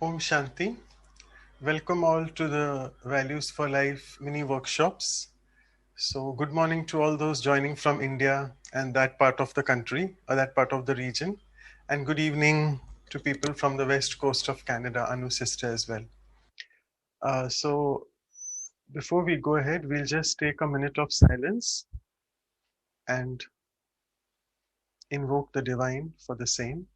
Om Shanti. Welcome all to the Values for Life mini workshops. So, good morning to all those joining from India and that part of the country or that part of the region. And good evening to people from the west coast of Canada, Anu sister as well. So, before we go ahead, we'll just take a minute of silence and invoke the divine for the same.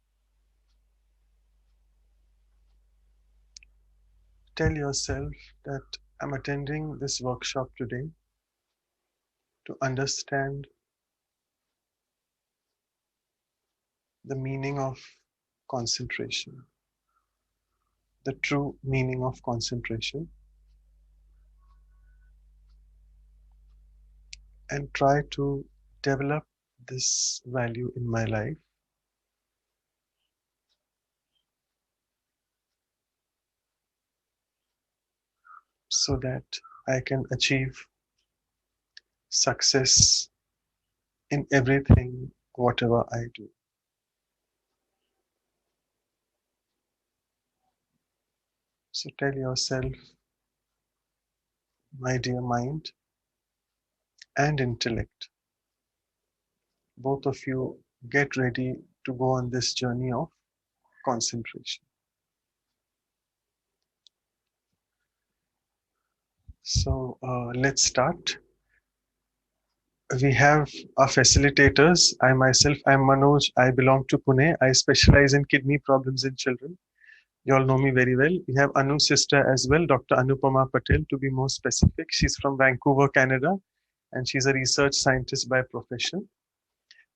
Tell yourself that I'm attending this workshop today to understand the meaning of concentration, the true meaning of concentration, and try to develop this value in my life so that I can achieve success in everything, whatever I do. So tell yourself, my dear mind and intellect, both of you get ready to go on this journey of concentration. So let's start. We have our facilitators. I myself, I'm Manoj. I belong to Pune. I specialize in kidney problems in children. You all know me very well. We have Anu's sister as well, Dr. Anupama Patel, to be more specific. She's from Vancouver, Canada, and she's a research scientist by profession.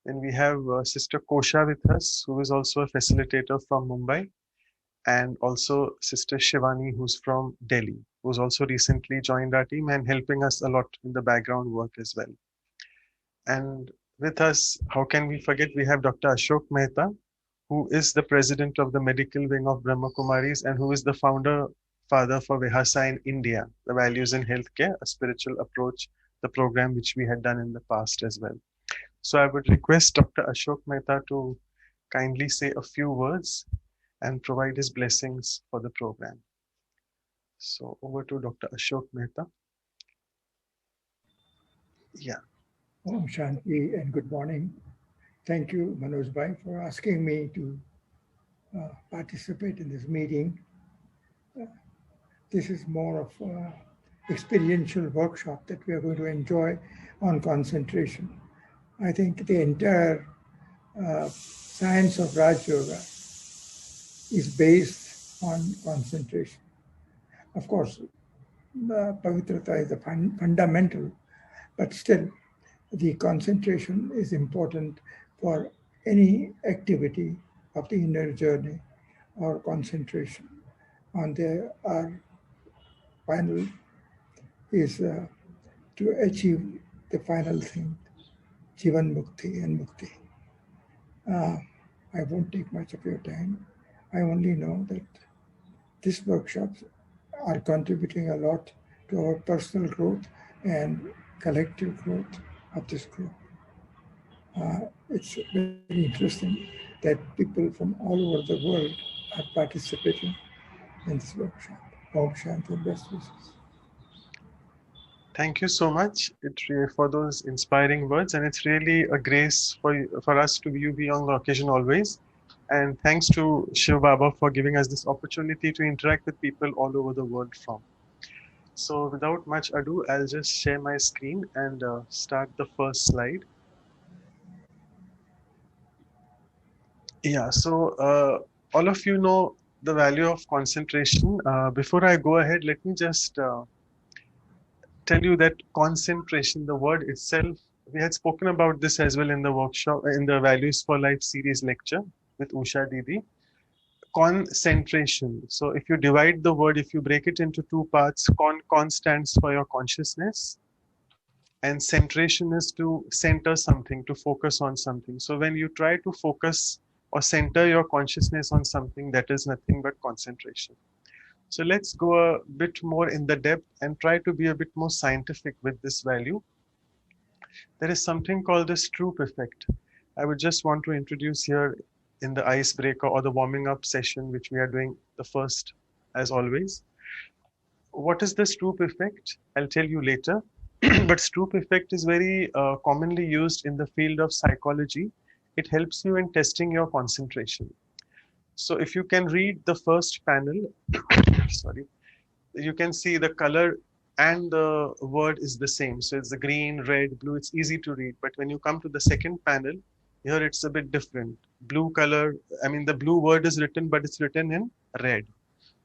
Then we have Sister Kosha with us, who is also a facilitator from Mumbai, and also Sister Shivani, who's from Delhi, who's also recently joined our team and helping us a lot in the background work as well. And with us, how can we forget, we have Dr. Ashok Mehta, who is the president of the medical wing of Brahma Kumaris and who is the founder father for Vihasa in India, the Values in Healthcare, a spiritual approach, the program which we had done in the past as well. So I would request Dr. Ashok Mehta to kindly say a few words and provide his blessings for the program. So over to Dr. Ashok Mehta. Yeah. Om Shanti and good morning. Thank you, Manoj Bhai, for asking me to participate in this meeting. This is more of an experiential workshop that we are going to enjoy on concentration. I think the entire science of Raj Yoga is based on concentration. Of course, Pavitrata is the fundamental, but still, the concentration is important for any activity of the inner journey or concentration on our final is to achieve the final thing, Jivan Mukti and Mukti. I won't take much of your time. I only know that these workshops are contributing a lot to our personal growth and collective growth of this group. It's very interesting that people from all over the world are participating in this workshop. Om Shanti and best wishes. Thank you so much for those inspiring words, and it's really a grace for us to be on the occasion always. And thanks to Shiv Baba for giving us this opportunity to interact with people all over the world from. So without much ado, I'll just share my screen and start the first slide. Yeah, so all of you know the value of concentration. Before I go ahead, let me just tell you that concentration, the word itself, we had spoken about this as well in the workshop, in the Values for Life series lecture with Usha Didi. Concentration. So if you divide the word, if you break it into two parts, con stands for your consciousness, and centration is to center something, to focus on something. So when you try to focus or center your consciousness on something, that is nothing but concentration. So let's go a bit more in the depth and try to be a bit more scientific with this value. There is something called the Stroop effect. I would just want to introduce here in the icebreaker or the warming up session, which we are doing the first as always. What is the Stroop effect? I'll tell you later. But Stroop effect is very commonly used in the field of psychology. It helps you in testing your concentration. So if you can read the first panel, sorry, you can see the color and the word is the same. So it's the green, red, blue, it's easy to read. But when you come to the second panel, here it's a bit different. Blue color, I mean the blue word is written, but it's written in red.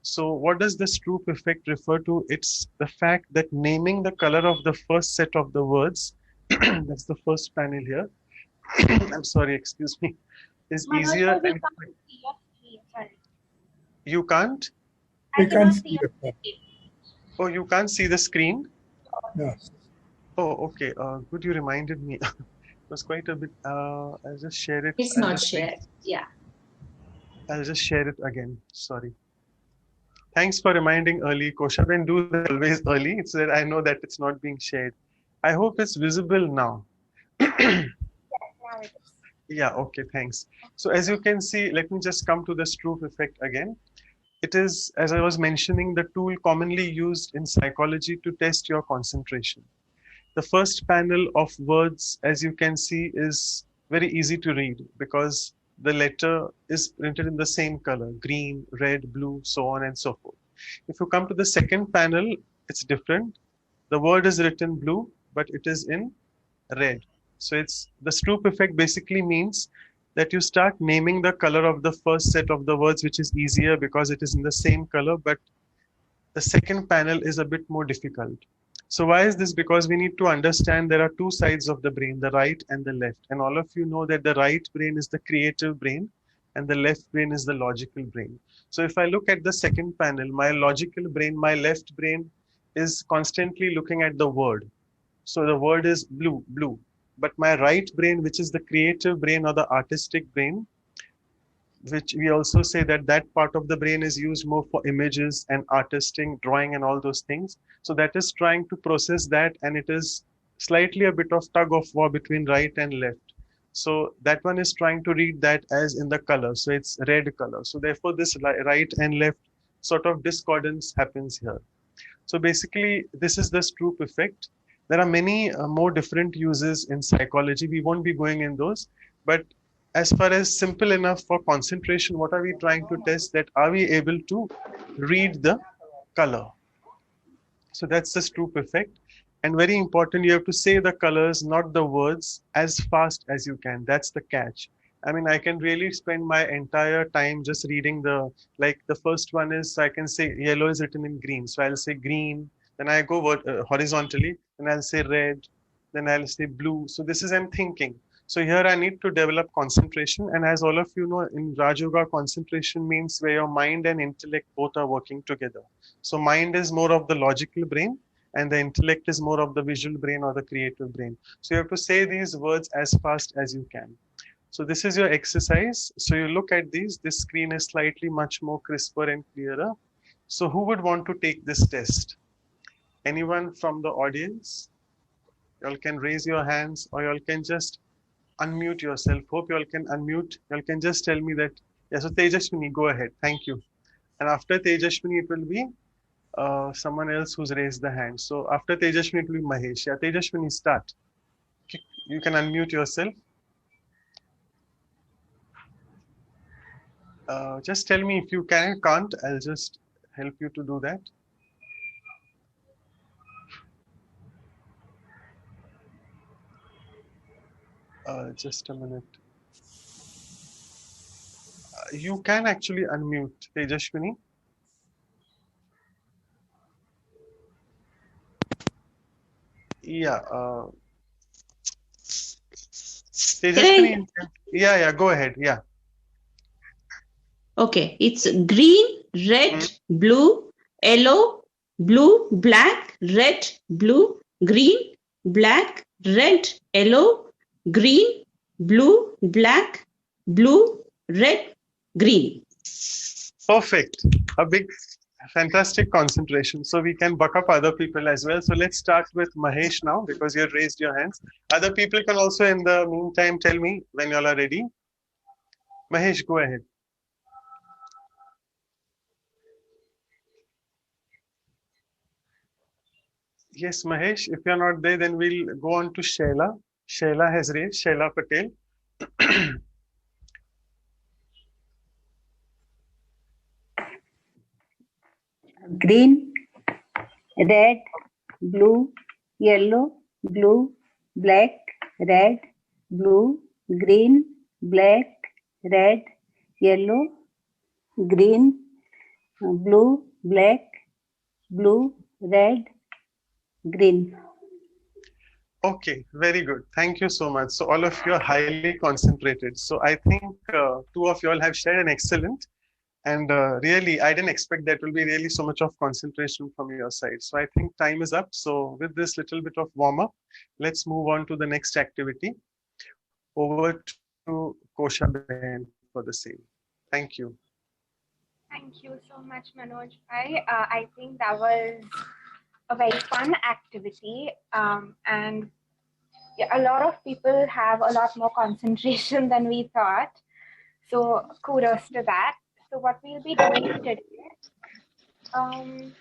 So what does the Stroop effect refer to? It's the fact that naming the color of the first set of the words, that's the first panel here, I'm sorry, excuse me, is easier. We And can't see your screen, sorry. you can't? We I can't cannot see see your the screen. Oh, you can't see the screen? No. Oh, okay. Good, you reminded me. It was quite a bit. I'll just share it. It's I'll not just shared. Yeah. I'll just share it again. Sorry. Thanks for reminding early, Koshaben. Do that always early. It's that I know that it's not being shared. I hope it's visible now. Now it is. Yeah, okay, thanks. So as you can see, let me just come to the Stroop effect again. It is, as I was mentioning, the tool commonly used in psychology to test your concentration. The first panel of words, as you can see, is very easy to read because the letter is printed in the same color, green, red, blue, so on and so forth. If you come to the second panel, it's different. The word is written blue, but it is in red. So it's the Stroop effect basically means that you start naming the color of the first set of the words, which is easier because it is in the same color, but the second panel is a bit more difficult. So why is this? Because we need to understand there are two sides of the brain, the right and the left. And all of you know that the right brain is the creative brain and the left brain is the logical brain. So if I look at the second panel, my logical brain, my left brain is constantly looking at the word. So the word is blue, blue. But my right brain, which is the creative brain or the artistic brain, which we also say that that part of the brain is used more for images and artisting, drawing and all those things. So that is trying to process that, and it is slightly a bit of tug of war between right and left. So that one is trying to read that as in the color. So it's red color. So therefore this right and left sort of discordance happens here. So basically this is the Stroop effect. There are many more different uses in psychology. We won't be going in those, but as far as simple enough for concentration, what are we trying to test? That are we able to read the color? So that's the Stroop effect. And very important, you have to say the colors, not the words, as fast as you can. That's the catch. I mean, I can really spend my entire time just reading like the first one is, I can say yellow is written in green. So I'll say green, then I go horizontally, and I'll say red, then I'll say blue. So this is, I'm thinking. So here I need to develop concentration. And as all of you know, in Raj Yoga, concentration means where your mind and intellect both are working together. So mind is more of the logical brain and the intellect is more of the visual brain or the creative brain. So you have to say these words as fast as you can. So this is your exercise. So you look at these, this screen is slightly much more crisper and clearer. So who would want to take this test? Anyone from the audience? You all can raise your hands or you all can just unmute yourself. Hope you all can unmute. You all can just tell me that. Yeah, so Tejashwini, go ahead. Thank you. And after Tejashwini, it will be someone else who's raised the hand. So after Tejashwini, it will be Mahesh. Yeah, Tejashwini, start. You can unmute yourself. Just tell me if you can, can't. I'll just help you to do that. Just a minute. You can actually unmute, Tejashwini. Yeah. Tejashwini, yeah, go ahead. Yeah. Okay, it's green, red, blue, yellow, blue, black, red, blue, green, black, red, yellow, green, blue, black, blue, red, green. Perfect. A big, fantastic concentration. So we can buck up other people as well. So let's start with Mahesh now because you have raised your hands. Other people can also in the meantime tell me when you all are ready. Mahesh, go ahead. Yes, Mahesh, if you're not there, then we'll go on to Shaila. Shaila has raised, Shaila Patel. Green, red, blue, yellow, blue, black, red, blue, green, black, red, yellow, green, blue, black, blue, red, green. Okay, very good. Thank you so much. So all of you are highly concentrated. So I think two of you all have shared an excellent. And really, I didn't expect that will be really so much of concentration from your side. So I think time is up. So with this little bit of warm up, let's move on to the next activity. Over to Kosha Ben for the same. Thank you. Thank you so much, Manoj. I think that was a very fun activity, and yeah, a lot of people have a lot more concentration than we thought. So kudos to that. So what we'll be doing today, sorry,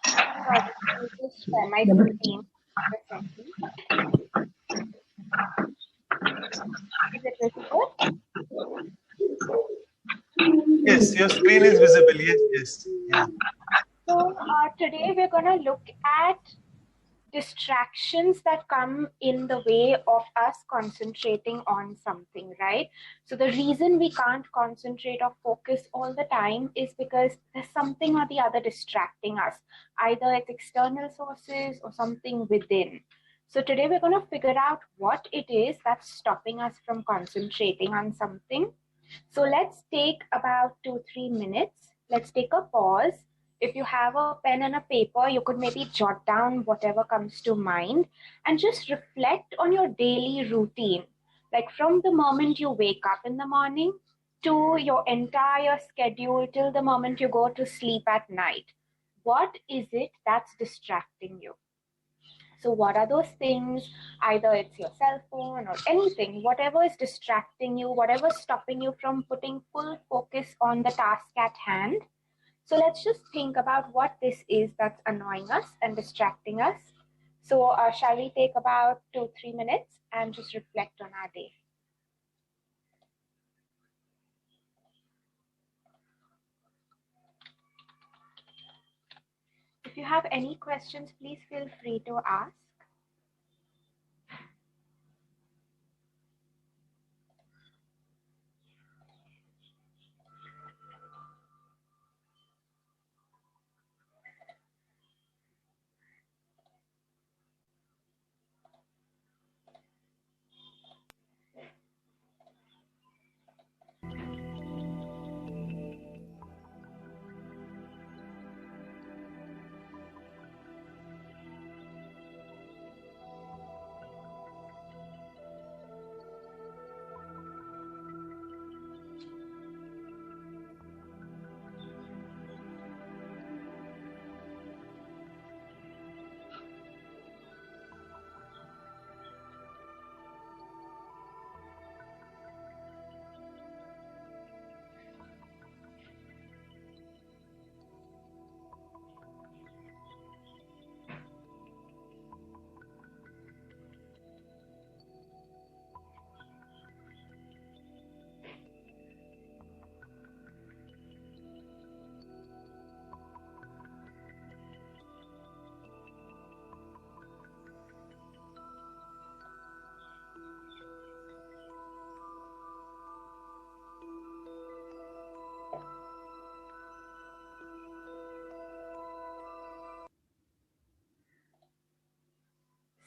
I'll just share my screen for a second. Is it visible? Yes, your screen is visible. Yes, yes. Yeah. So today we're going to look at distractions that come in the way of us concentrating on something, right? So the reason we can't concentrate or focus all the time is because there's something or the other distracting us. Either it's external sources or something within. So today we're going to figure out what it is that's stopping us from concentrating on something. So let's take about 2-3 minutes. Let's take a pause. If you have a pen and a paper, you could maybe jot down whatever comes to mind and just reflect on your daily routine. Like from the moment you wake up in the morning to your entire schedule till the moment you go to sleep at night. What is it that's distracting you? So what are those things? Either it's your cell phone or anything, whatever is distracting you, whatever's stopping you from putting full focus on the task at hand. So let's just think about what this is that's annoying us and distracting us. So shall we take about 2-3 minutes and just reflect on our day? If you have any questions, please feel free to ask.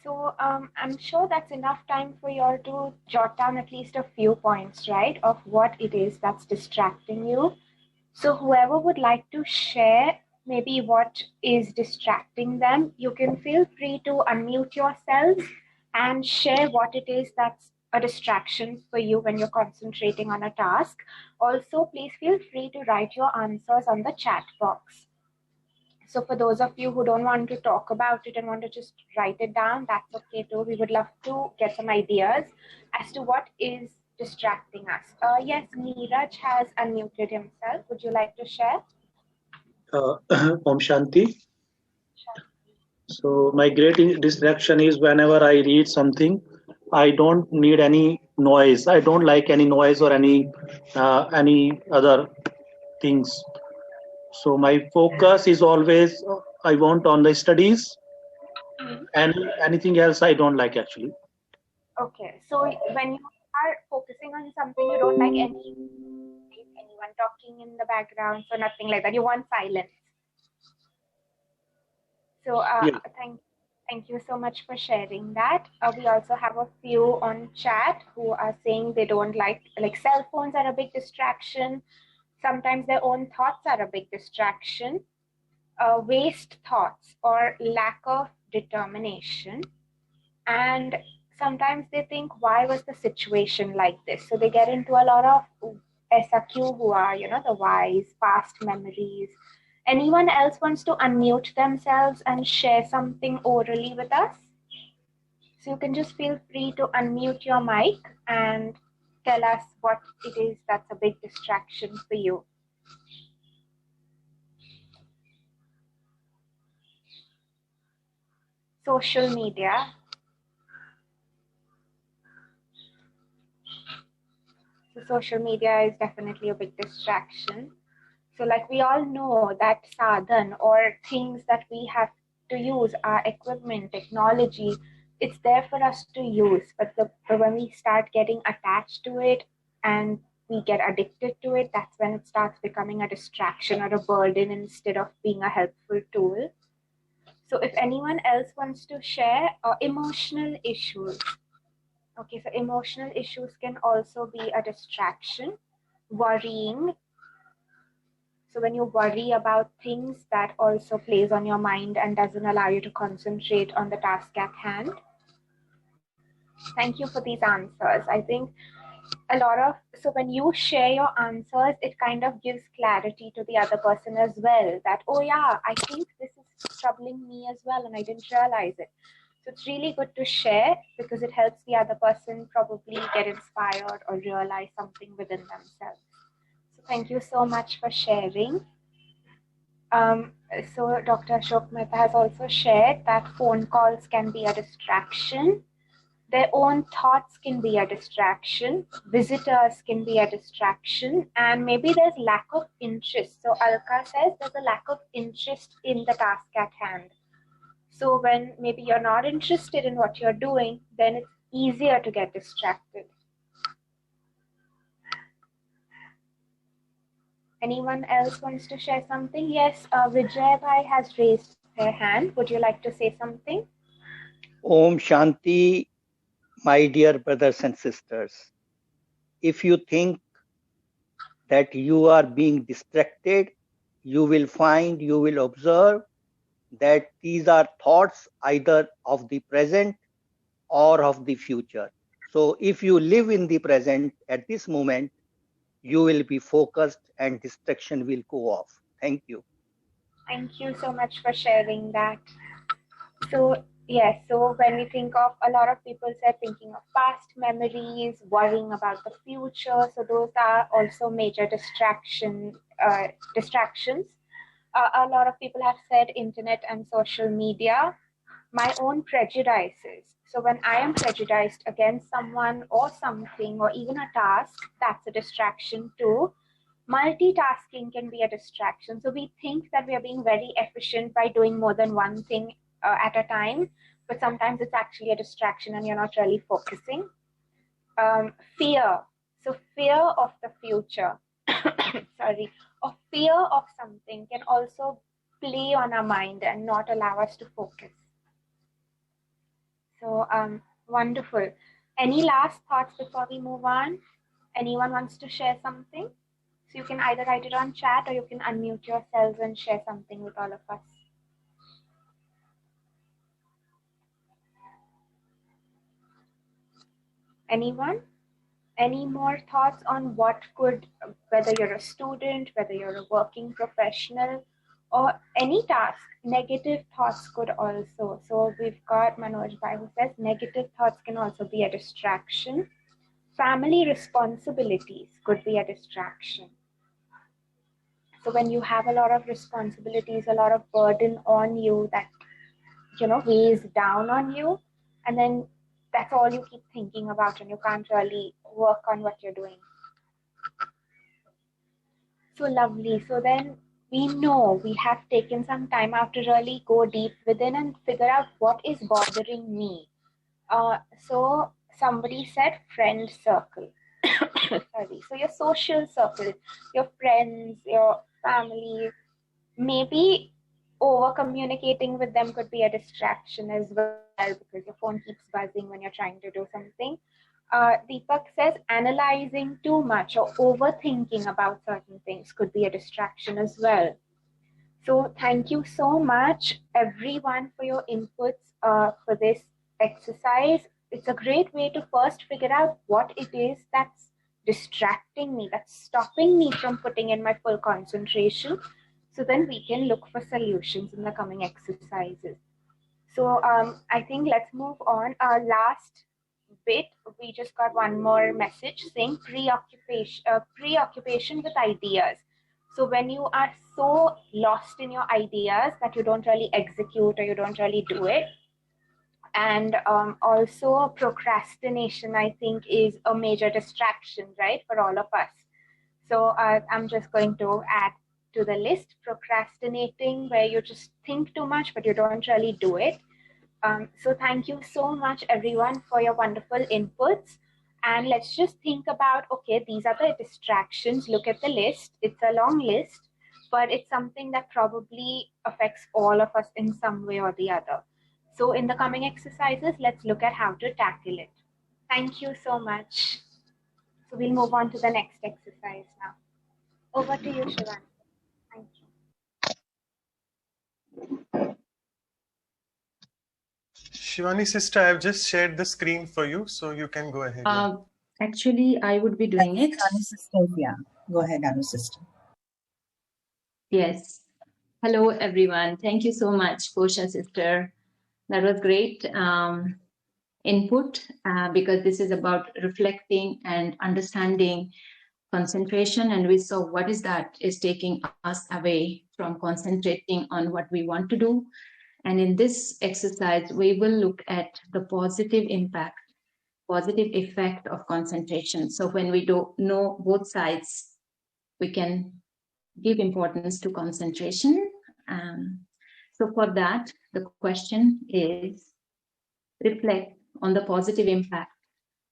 So I'm sure that's enough time for you all to jot down at least a few points, right, of what it is that's distracting you. So whoever would like to share maybe what is distracting them, you can feel free to unmute yourselves and share what it is that's a distraction for you when you're concentrating on a task. Also, please feel free to write your answers on the chat box. So for those of you who don't want to talk about it and want to just write it down, that's okay too. We would love to get some ideas as to what is distracting us. Yes, Neeraj has unmuted himself. Would you like to share? Om Shanti. So my great distraction is whenever I read something, I don't need any noise. I don't like any noise or any other things. So my focus is always I want on the studies, and anything else I don't like actually. Okay, so when you are focusing on something, you don't like anyone talking in the background, so nothing like that. You want silence. So Yes. thank you so much for sharing that. We also have a few on chat who are saying they don't like cell phones are a big distraction. Sometimes their own thoughts are a big distraction. Waste thoughts or lack of determination. And sometimes they think, why was the situation like this? So they get into a lot of SAQ who are, the whys, past memories. Anyone else wants to unmute themselves and share something orally with us? So you can just feel free to unmute your mic and tell us what it is that's a big distraction for you. Social media. So social media is definitely a big distraction. So like we all know that sadhan or things that we have to use, our equipment, technology, it's there for us to use. But when we start getting attached to it and we get addicted to it, that's when it starts becoming a distraction or a burden instead of being a helpful tool. So if anyone else wants to share emotional issues. Okay, so emotional issues can also be a distraction. Worrying. So when you worry about things, that also plays on your mind and doesn't allow you to concentrate on the task at hand. Thank you for these answers. I think so when you share your answers, it kind of gives clarity to the other person as well, that, oh yeah, I think this is troubling me as well and I didn't realize it. So it's really good to share because it helps the other person probably get inspired or realize something within themselves. So thank you so much for sharing. So Dr. Ashok Mehta has also shared that phone calls can be a distraction. Their own thoughts can be a distraction. Visitors can be a distraction. And maybe there's lack of interest. So Alka says there's a lack of interest in the task at hand. So when maybe you're not interested in what you're doing, then it's easier to get distracted. Anyone else wants to share something? Yes, Vijay Bhai has raised their hand. Would you like to say something? Om Shanti, my dear brothers and sisters. If you think that you are being distracted, you will observe that these are thoughts either of the present or of the future. So if you live in the present at this moment, you will be focused and distraction will go off. Thank you. Thank you so much for sharing that. So yes, so when we think of, a lot of people say thinking of past memories, worrying about the future. So those are also major distractions. A lot of people have said internet and social media. My own prejudices. So when I am prejudiced against someone or something or even a task, that's a distraction too. Multitasking can be a distraction. So we think that we are being very efficient by doing more than one thing at a time, but sometimes it's actually a distraction and you're not really focusing. Fear. So fear of the future, sorry, or fear of something can also play on our mind and not allow us to focus. So wonderful. Any last thoughts before we move on? Anyone wants to share something? So you can either write it on chat or you can unmute yourselves and share something with all of us. Anyone? Any more thoughts on what could, whether you're a student, whether you're a working professional, or any task, negative thoughts could also. So we've got Manoj Bhai who says negative thoughts can also be a distraction. Family responsibilities could be a distraction. So when you have a lot of responsibilities, a lot of burden on you that, weighs down on you, and then that's all you keep thinking about, and you can't really work on what you're doing. So lovely. So then we know we have taken some time out to really go deep within and figure out what is bothering me. So somebody said friend circle. Sorry. So your social circle, your friends, your family, maybe over communicating with them could be a distraction as well, because your phone keeps buzzing when you're trying to do something. Deepak says analyzing too much or overthinking about certain things could be a distraction as well. So thank you so much, everyone, for your inputs for this exercise. It's a great way to first figure out what it is that's distracting me, that's stopping me from putting in my full concentration. So then we can look for solutions in the coming exercises. So I think let's move on. Our last bit, we just got one more message saying preoccupation with ideas. So when you are so lost in your ideas that you don't really execute or you don't really do it, and also procrastination, I think, is a major distraction, right, for all of us. So I'm just going to add to the list procrastinating, where you just think too much but you don't really do it. So thank you so much, everyone, for your wonderful inputs. And let's just think about, okay, these are the distractions. Look at the list. It's a long list, but it's something that probably affects all of us in some way or the other. So in the coming exercises, let's look at how to tackle it. Thank you so much. So we'll move on to the next exercise now. Over to you, Shivan. Thank you. Shivani sister, I've just shared the screen for you, so you can go ahead. Actually, I would be doing it. Anu sister, yeah. Go ahead, Anu sister. Yes. Hello, everyone. Thank you so much, Kosha sister. That was great input because this is about reflecting and understanding concentration. And we saw what is that is taking us away from concentrating on what we want to do. And in this exercise, we will look at the positive impact, positive effect of concentration. So when we don't know both sides, we can give importance to concentration. So for that, the question is, reflect on the positive impact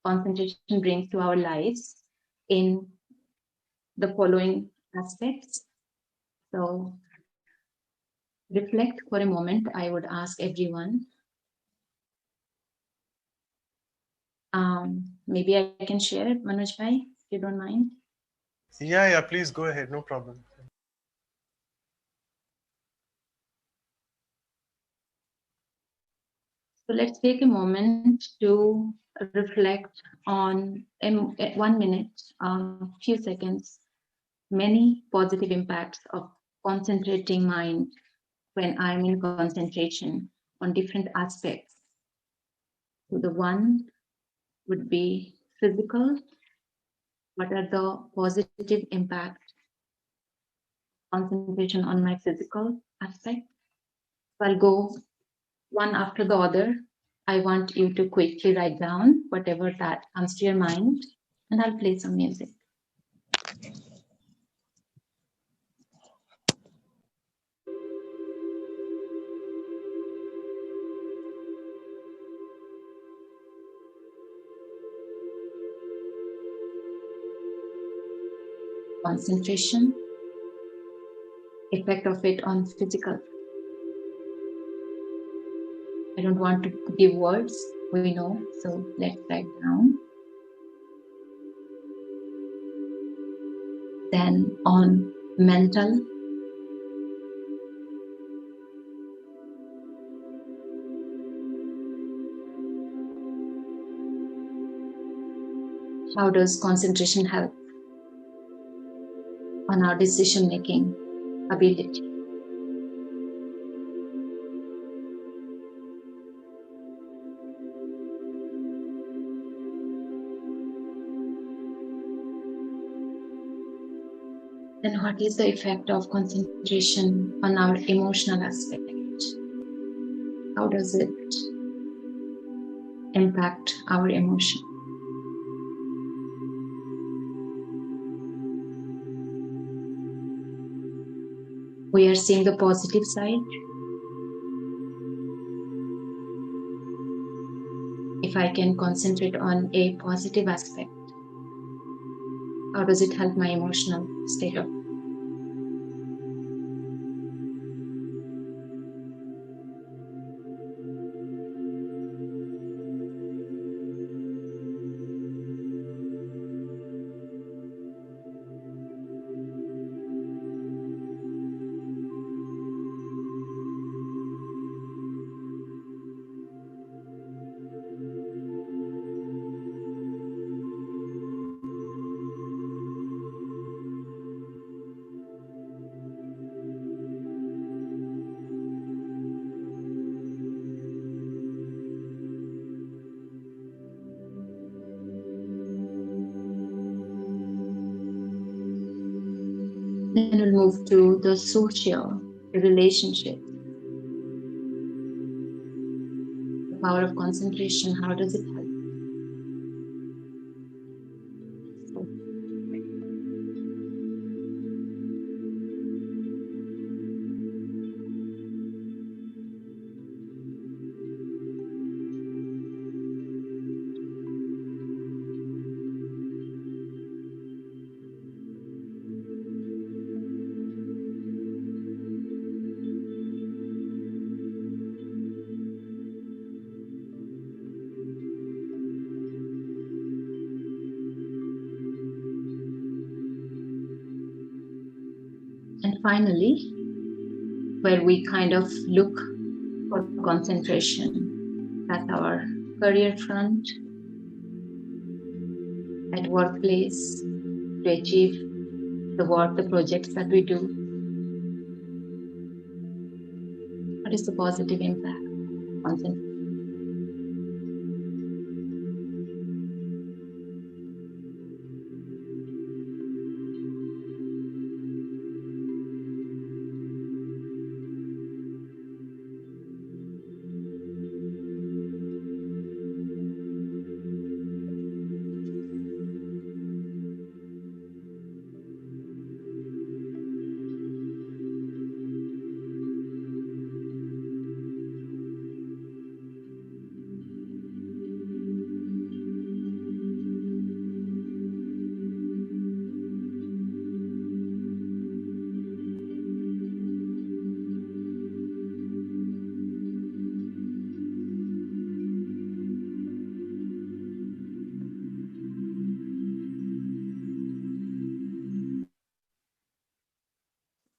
concentration brings to our lives in the following aspects. So reflect for a moment. I would ask everyone. Maybe I can share it, Manoj bhai, if you don't mind. Yeah, please go ahead, no problem. So let's take a moment to reflect on 1 minute, few seconds, many positive impacts of concentrating mind when I'm in concentration on different aspects. So the one would be physical. What are the positive impacts concentration on my physical aspect? So I'll go one after the other. I want you to quickly write down whatever that comes to your mind, and I'll play some music. Concentration, effect of it on physical. I don't want to give words, we know, so let's write down. Then on mental, how does concentration help on our decision-making ability? Then what is the effect of concentration on our emotional aspect? How does it impact our emotion? We are seeing the positive side. If I can concentrate on a positive aspect, how does it help my emotional state of? Then we'll move to the social relationship. The power of concentration, how does it help? And finally, where we kind of look for concentration at our career front, at workplace, to achieve the work, the projects that we do. What is the positive impact of concentration?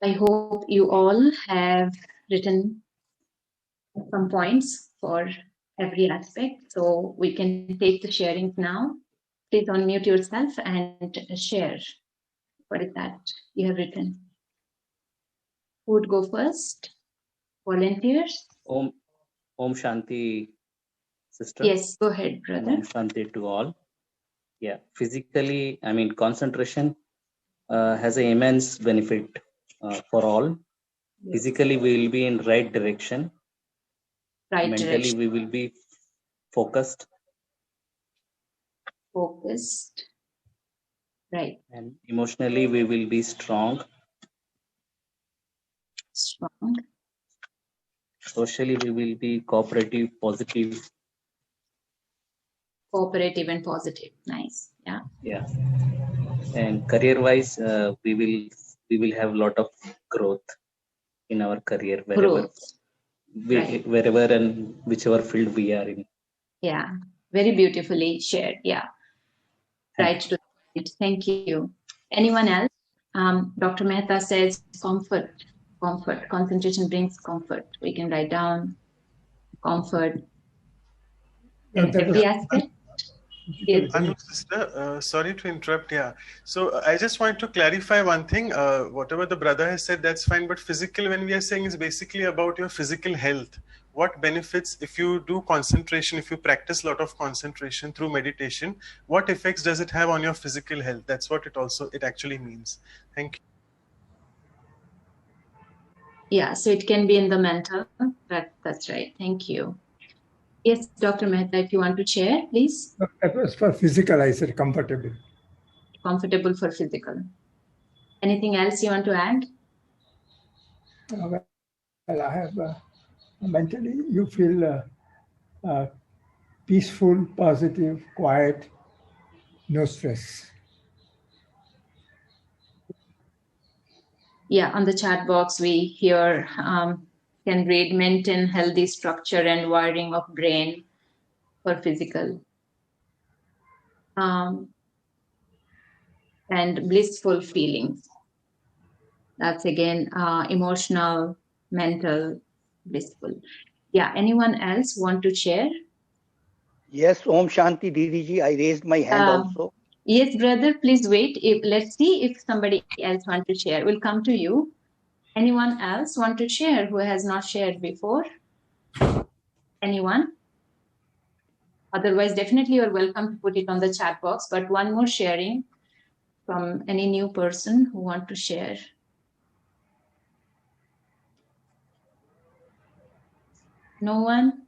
I hope you all have written some points for every aspect, so we can take the sharings now. Please unmute yourself and share what is that you have written. Who would go first? Volunteers? Om Shanti, sister. Yes, go ahead, brother. Om Shanti to all. Yeah, physically, I mean, concentration has an immense benefit for all. Yes. Physically, we will be in right direction. Right Mentally, direction. we will be focused. Focused. Right. And emotionally, we will be strong. Strong. Socially, we will be cooperative, positive. Cooperative and positive. Nice. Yeah. Yeah. And career-wise, we will have a lot of growth in our career wherever, Right. wherever and whichever field we are in. Yeah. Very beautifully shared. Yeah. Right to it. Thank you. Anyone else? Dr. Mehta says comfort. Comfort. Concentration brings comfort. We can write down comfort in every aspect. Yes. Anu, sister, sorry to interrupt. Yeah. So I just want to clarify one thing. Whatever the brother has said, that's fine. But physical, when we are saying, is basically about your physical health. What benefits, if you do concentration, if you practice a lot of concentration through meditation, what effects does it have on your physical health? That's what it actually means. Thank you. Yeah, so it can be in the mental. That's right. Thank you. Yes, Dr. Mehta, if you want to share, please. That was for physical, I said comfortable. Comfortable for physical. Anything else you want to add? Well, I have mentally, you feel peaceful, positive, quiet, no stress. Yeah, on the chat box, we here can read maintain healthy structure and wiring of brain for physical. And blissful feelings. That's again emotional, mental, blissful. Yeah, anyone else want to share? Yes, Om Shanti Didi, I raised my hand also. Yes, brother, please wait. Let's see if somebody else want to share. We'll come to you. Anyone else want to share who has not shared before? Anyone? Otherwise, definitely you're welcome to put it on the chat box. But one more sharing from any new person who want to share. No one?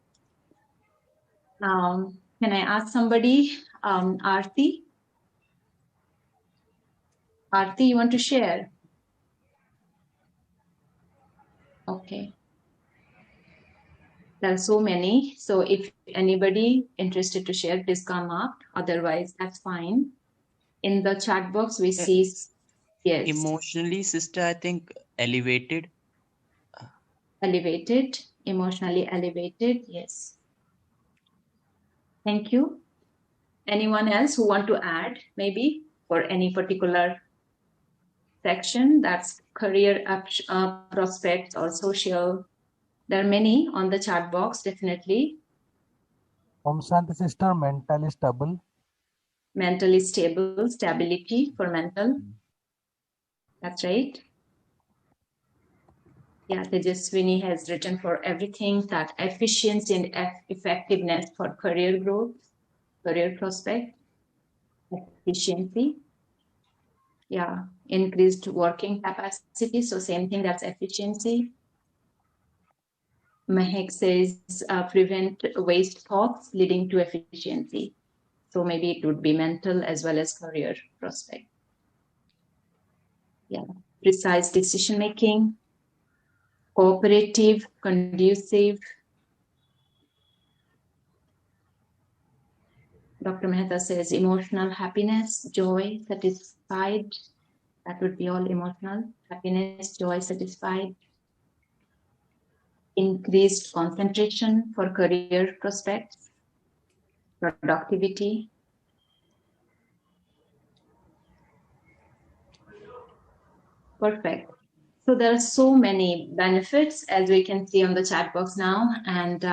Can I ask somebody? Aarti? Aarti, you want to share? Okay. There are so many. So if anybody interested to share, please come up. Otherwise, that's fine. In the chat box, we see, yes. Emotionally, sister, I think elevated. Elevated, emotionally elevated, yes. Thank you. Anyone else who want to add, maybe, for any particular section, that's career prospects or social. There are many on the chat box, definitely. Om Shanti sister, mentally stable. Mentally stable, stability for mental. That's right. Yeah, Tejaswini has written for everything that efficiency and effectiveness for career growth, career prospect, efficiency. Yeah, increased working capacity. So same thing, that's efficiency. Mahek says prevent waste thoughts leading to efficiency. So maybe it would be mental as well as career prospect. Yeah, precise decision making, cooperative, conducive. Dr. Mehta says emotional happiness, joy, satisfied. That would be all emotional. Happiness, joy, satisfied. Increased concentration for career prospects, productivity. Perfect. So there are so many benefits, as we can see on the chat box now. And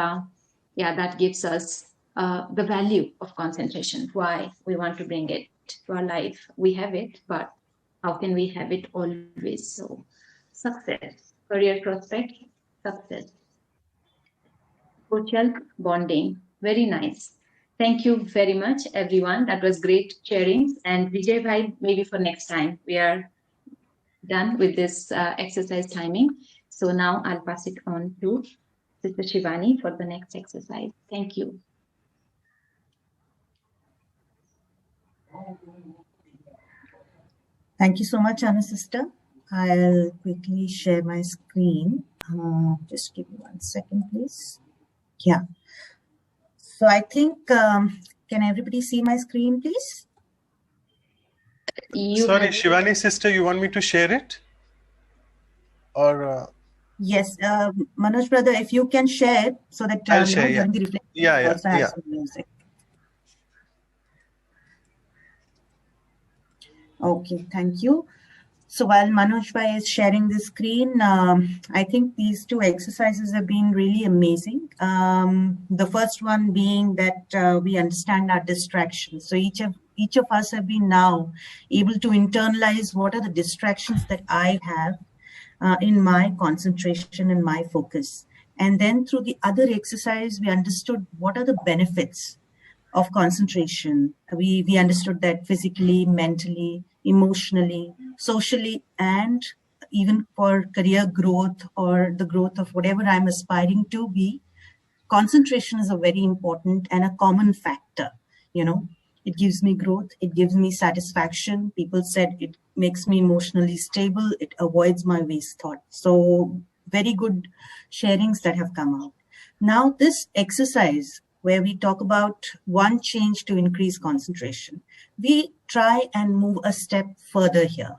yeah, that gives us the value of concentration, why we want to bring it to our life. We have it, but how can we have it always? So success, career prospect, success. Social bonding, very nice. Thank you very much, everyone. That was great sharing. And Vijay Bhai, maybe for next time, we are done with this exercise timing. So now I'll pass it on to Sister Shivani for the next exercise. Thank you. Thank you so much, Anna sister. I'll quickly share my screen. Just give me 1 second, please. Yeah. So I think, can everybody see my screen, please? Sorry, Shivani sister, you want me to share it? Or yes, Manoj brother, if you can share so that I'll share, yeah. during the reflection Yeah, also have some music. Okay, thank you. So while Manoj Bhai is sharing the screen, I think these two exercises have been really amazing. The first one being that we understand our distractions. So each of us have been now able to internalize what are the distractions that I have in my concentration and my focus. And then through the other exercise, we understood what are the benefits of concentration. We understood that physically, mentally, emotionally, socially, and even for career growth or the growth of whatever I'm aspiring to be, concentration is a very important and a common factor. It gives me growth, it gives me satisfaction. People said it makes me emotionally stable, it avoids my waste thought. So very good sharings that have come out. Now this exercise where we talk about one change to increase concentration, we try and move a step further here.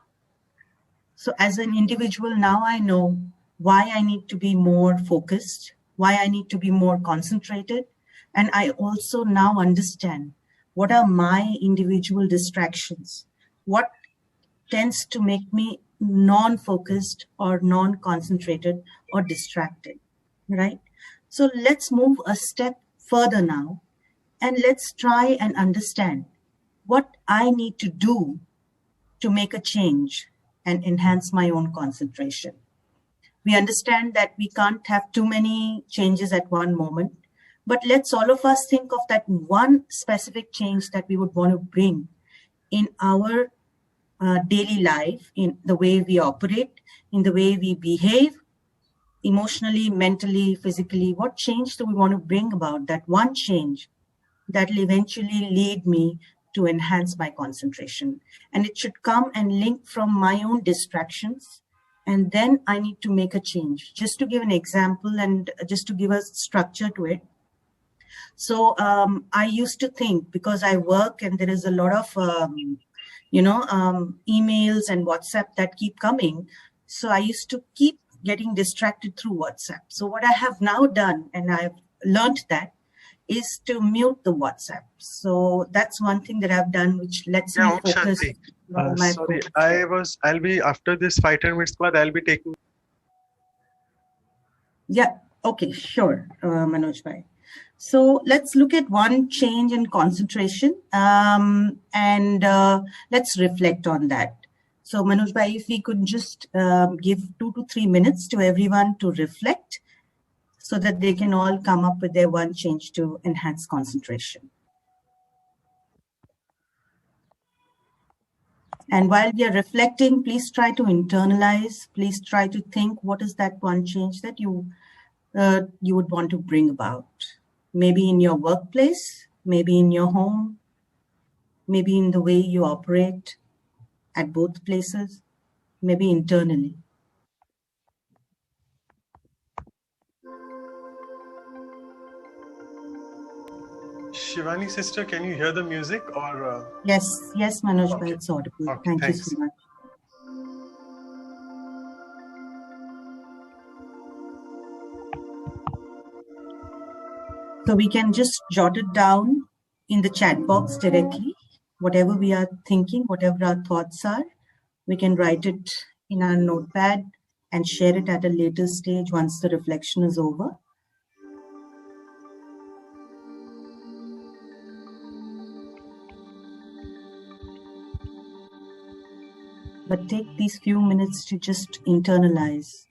So as an individual, now I know why I need to be more focused, why I need to be more concentrated. And I also now understand what are my individual distractions, what tends to make me non-focused or non-concentrated or distracted, right? So let's move a step further now, and let's try and understand what I need to do to make a change and enhance my own concentration. We understand that we can't have too many changes at one moment, but let's all of us think of that one specific change that we would want to bring in our daily life, in the way we operate, in the way we behave, emotionally, mentally, physically. What change do we want to bring about? That one change that will eventually lead me to enhance my concentration. And it should come and link from my own distractions. And then I need to make a change. Just to give an example and just to give a structure to it. So I used to think, because I work and there is a lot of, emails and WhatsApp that keep coming. So I used to keep getting distracted through WhatsApp. So what I have now done, and I've learned that, is to mute the WhatsApp. So that's one thing that I've done, which lets me focus. Sorry, I'll be after this 5-10 minutes class, I'll be taking. Yeah, okay, sure, Manoj bhai. So let's look at one change in concentration and let's reflect on that. So Manoj bhai, if we could just give 2 to 3 minutes to everyone to reflect, so that they can all come up with their one change to enhance concentration. And while we are reflecting, please try to internalize, please try to think, what is that one change that you would want to bring about? Maybe in your workplace, maybe in your home, maybe in the way you operate at both places, maybe internally. Shivani sister, can you hear the music or? Yes, Manoj bhai, it's audible. Okay, Thank thanks. you so much. So we can just jot it down in the chat box directly. Whatever we are thinking, whatever our thoughts are, we can write it in our notepad and share it at a later stage once the reflection is over. But take these few minutes to just internalize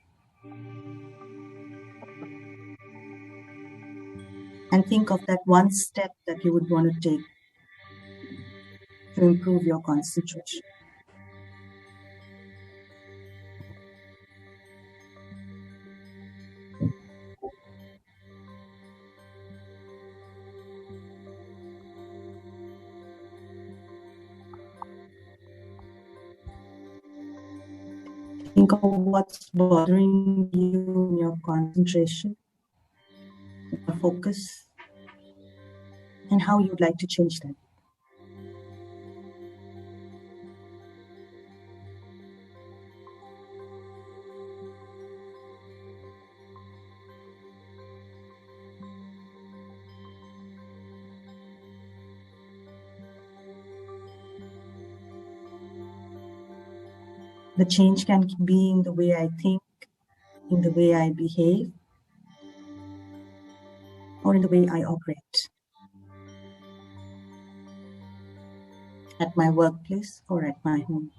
and think of that one step that you would want to take to improve your concentration. Think of what's bothering you in your concentration, your focus, and how you'd like to change that. The change can be in the way I think, in the way I behave, or in the way I operate. At my workplace or at my home.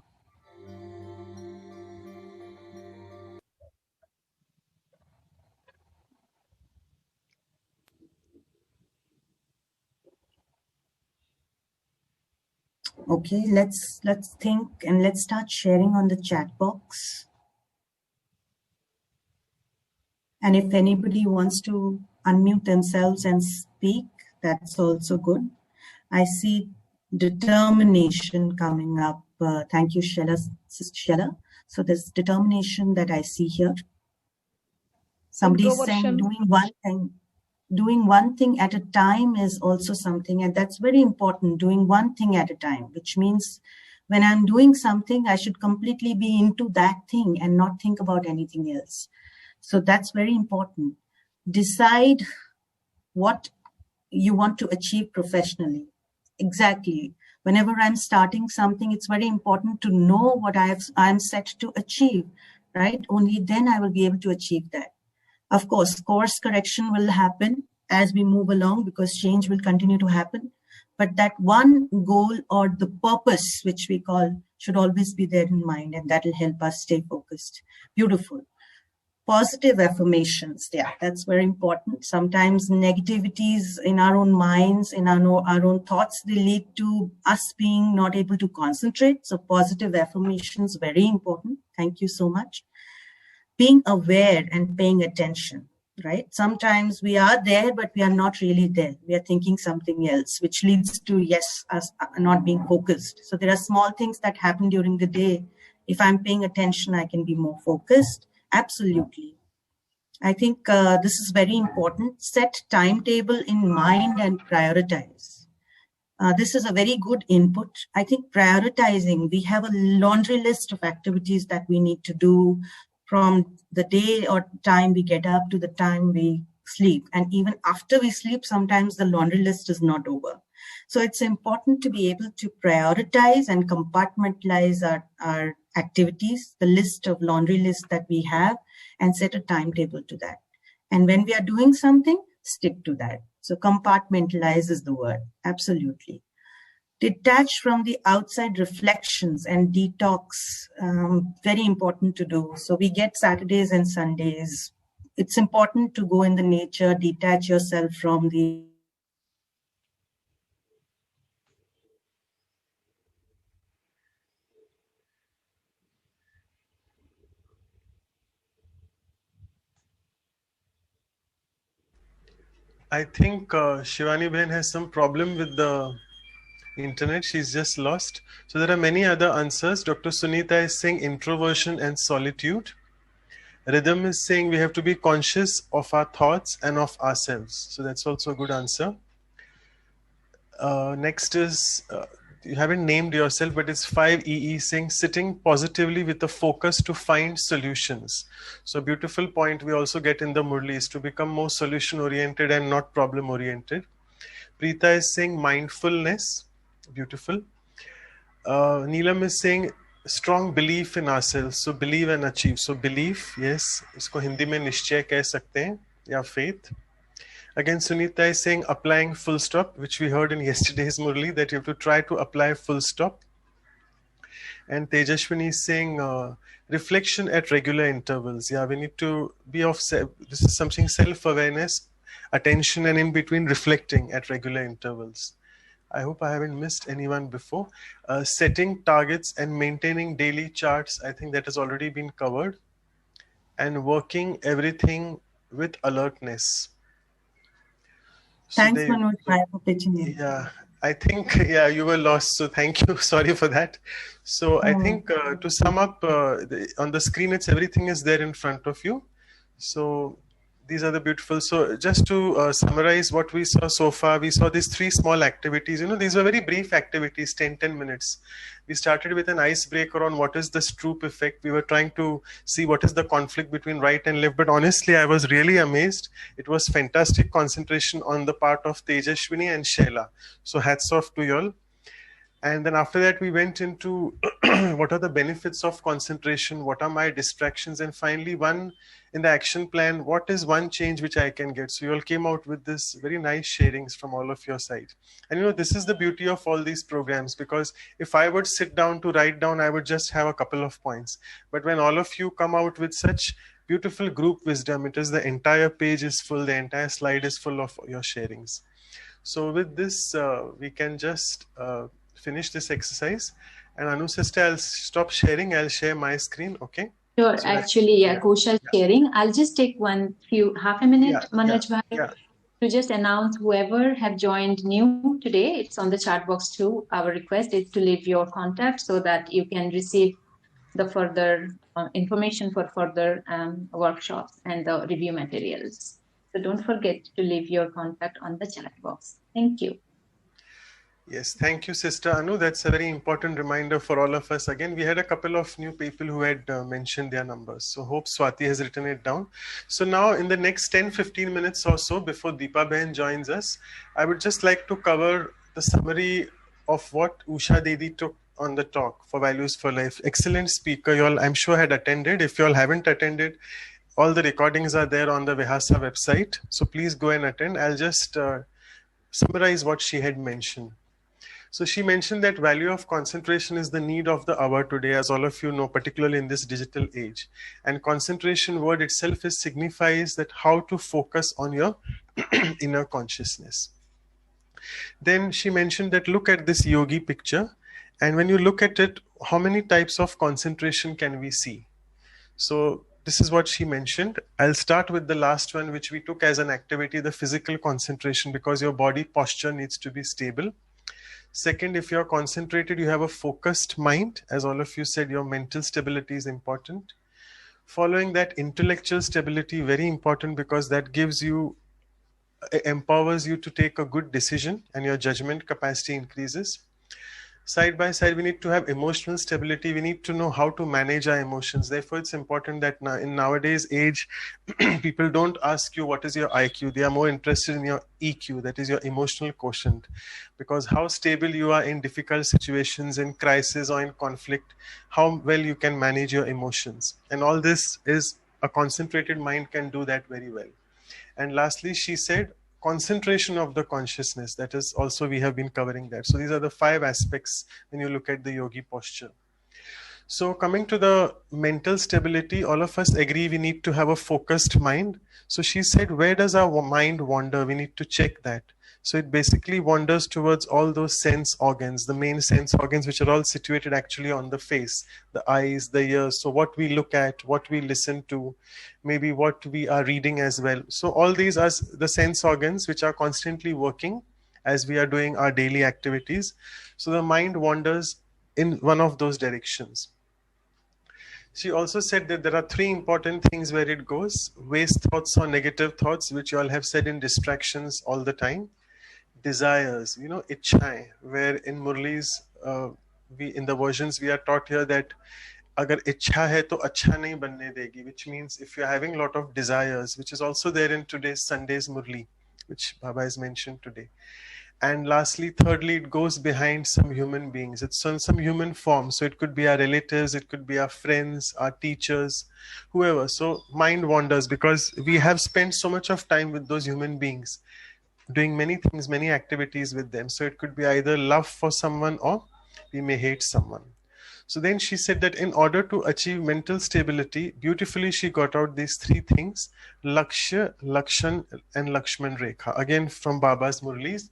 Okay, let's think and let's start sharing on the chat box. And if anybody wants to unmute themselves and speak, that's also good. I see determination coming up. Thank you, Shella. So there's determination that I see here. Somebody's saying doing one thing at a time is also something, and that's very important, doing one thing at a time, which means when I'm doing something, I should completely be into that thing and not think about anything else. So that's very important. Decide what you want to achieve professionally. Exactly. Whenever I'm starting something, it's very important to know what I'm set to achieve, right? Only then I will be able to achieve that. Of course, course correction will happen as we move along because change will continue to happen. But that one goal or the purpose, which we call, should always be there in mind, and that will help us stay focused. Beautiful. Positive affirmations. Yeah, that's very important. Sometimes negativities in our own minds, in our own thoughts, they lead to us being not able to concentrate. So positive affirmations, very important. Thank you so much. Being aware and paying attention, right? Sometimes we are there, but we are not really there. We are thinking something else, which leads to, yes, us not being focused. So there are small things that happen during the day. If I'm paying attention, I can be more focused. Absolutely. I think this is very important. Set timetable in mind and prioritize. This is a very good input. I think prioritizing, we have a laundry list of activities that we need to do from the day or time we get up to the time we sleep. And even after we sleep, sometimes the laundry list is not over. So it's important to be able to prioritize and compartmentalize our activities, the list of laundry lists that we have, and set a timetable to that. And when we are doing something, stick to that. So compartmentalize is the word. Absolutely. Detach from the outside reflections and detox, very important to do. So we get Saturdays and Sundays. It's important to go in the nature, detach yourself from the I think Shivani Bhen has some problem with the internet. She's just lost. So there are many other answers. Dr. Sunita is saying introversion and solitude. Rhythm is saying we have to be conscious of our thoughts and of ourselves. So that's also a good answer. Next is, you haven't named yourself, but it's 5EE saying sitting positively with a focus to find solutions. So beautiful point we also get in the Murli is to become more solution oriented and not problem oriented. Preeta is saying mindfulness. Beautiful. Neelam is saying strong belief in ourselves. So believe and achieve. So belief, yes. इसको हिंदी में निश्चय कह सकते हैं या faith. Again, Sunita is saying applying full stop, which we heard in yesterday's Murli, that you have to try to apply full stop. And Tejashwini is saying reflection at regular intervals. Yeah, we need to be this is something self-awareness, attention, and in between reflecting at regular intervals. I hope I haven't missed anyone before. Setting targets and maintaining daily charts, I think that has already been covered. And working everything with alertness. Thanks, Manoj, for pitching in. Yeah, I think, yeah, you were lost. So thank you. Sorry for that. So I think to sum up, on the screen, everything is there in front of you. So these are the beautiful. So just to summarize what we saw so far, we saw these 3 small activities. You know, these were very brief activities, 10 minutes. We started with an icebreaker on what is the Stroop effect. We were trying to see what is the conflict between right and left. But honestly, I was really amazed. It was fantastic concentration on the part of Tejashwini and Shaila. So hats off to you all. And then after that, we went into what are the benefits of concentration? What are my distractions? And finally, one in the action plan, what is one change which I can get? So you all came out with this very nice sharings from all of your side. And you know, this is the beauty of all these programs, because if I would sit down to write down, I would just have a couple of points. But when all of you come out with such beautiful group wisdom, it is the entire page is full, the entire slide is full of your sharings. So with this, we can just finish this exercise. And Anu sister, I'll stop sharing. I'll share my screen. Okay. Sure. So Actually, yeah, Kaushal sharing. I'll just take half a minute, Manoj Bhai, to just announce whoever have joined new today. It's on the chat box too. Our request is to leave your contact so that you can receive the further information for further workshops and the review materials. So don't forget to leave your contact on the chat box. Thank you. Yes, thank you, Sister Anu. That's a very important reminder for all of us. Again, we had a couple of new people who had mentioned their numbers. So hope Swati has written it down. So now in the next 10-15 minutes or so before Deepa Behan joins us, I would just like to cover the summary of what Usha Didi took on the talk for Values for Life. Excellent speaker. You all, I'm sure, had attended. If you all haven't attended, all the recordings are there on the Vihasa website. So please go and attend. I'll just summarize what she had mentioned. So she mentioned that value of concentration is the need of the hour today, as all of you know, particularly in this digital age. And concentration word itself signifies that how to focus on your inner consciousness. Then she mentioned that look at this yogi picture. And when you look at it, how many types of concentration can we see? So this is what she mentioned. I'll start with the last one, which we took as an activity, the physical concentration, because your body posture needs to be stable. Second, if you're concentrated, you have a focused mind. As all of you said, your mental stability is important. Following that, intellectual stability, very important, because that gives you, empowers you to take a good decision and your judgment capacity increases. Side by side, we need to have emotional stability. We need to know how to manage our emotions. Therefore, it's important that now, in nowadays age, people don't ask you what is your IQ. They are more interested in your EQ, that is your emotional quotient. Because how stable you are in difficult situations, in crisis or in conflict, how well you can manage your emotions. And all this is a concentrated mind can do that very well. And lastly, she said, concentration of the consciousness, that is also, we have been covering that. So these are the 5 aspects when you look at the yogi posture. So coming to the mental stability, all of us agree we need to have a focused mind. So she said, where does our mind wander? We need to check that. So it basically wanders towards all those sense organs, the main sense organs, which are all situated actually on the face, the eyes, the ears. So what we look at, what we listen to, maybe what we are reading as well. So all these are the sense organs which are constantly working as we are doing our daily activities. So the mind wanders in one of those directions. She also said that there are 3 important things where it goes: waste thoughts or negative thoughts, which you all have said in distractions all the time. Desires, you know, ichhaएं, where in Murli's, in the versions we are taught here that agar ichha hai to acha nahi banne degi, which means if you're having a lot of desires, which is also there in today's Sunday's Murli, which Baba has mentioned today. And lastly, thirdly, it goes behind some human beings. It's on some human form. So it could be our relatives, it could be our friends, our teachers, whoever. So mind wanders because we have spent so much of time with those human beings, doing many things, many activities with them. So it could be either love for someone or we may hate someone. So then she said that in order to achieve mental stability, beautifully she got out these 3 things: Lakshya, Lakshan and Lakshman Rekha. Again from Baba's Murlis.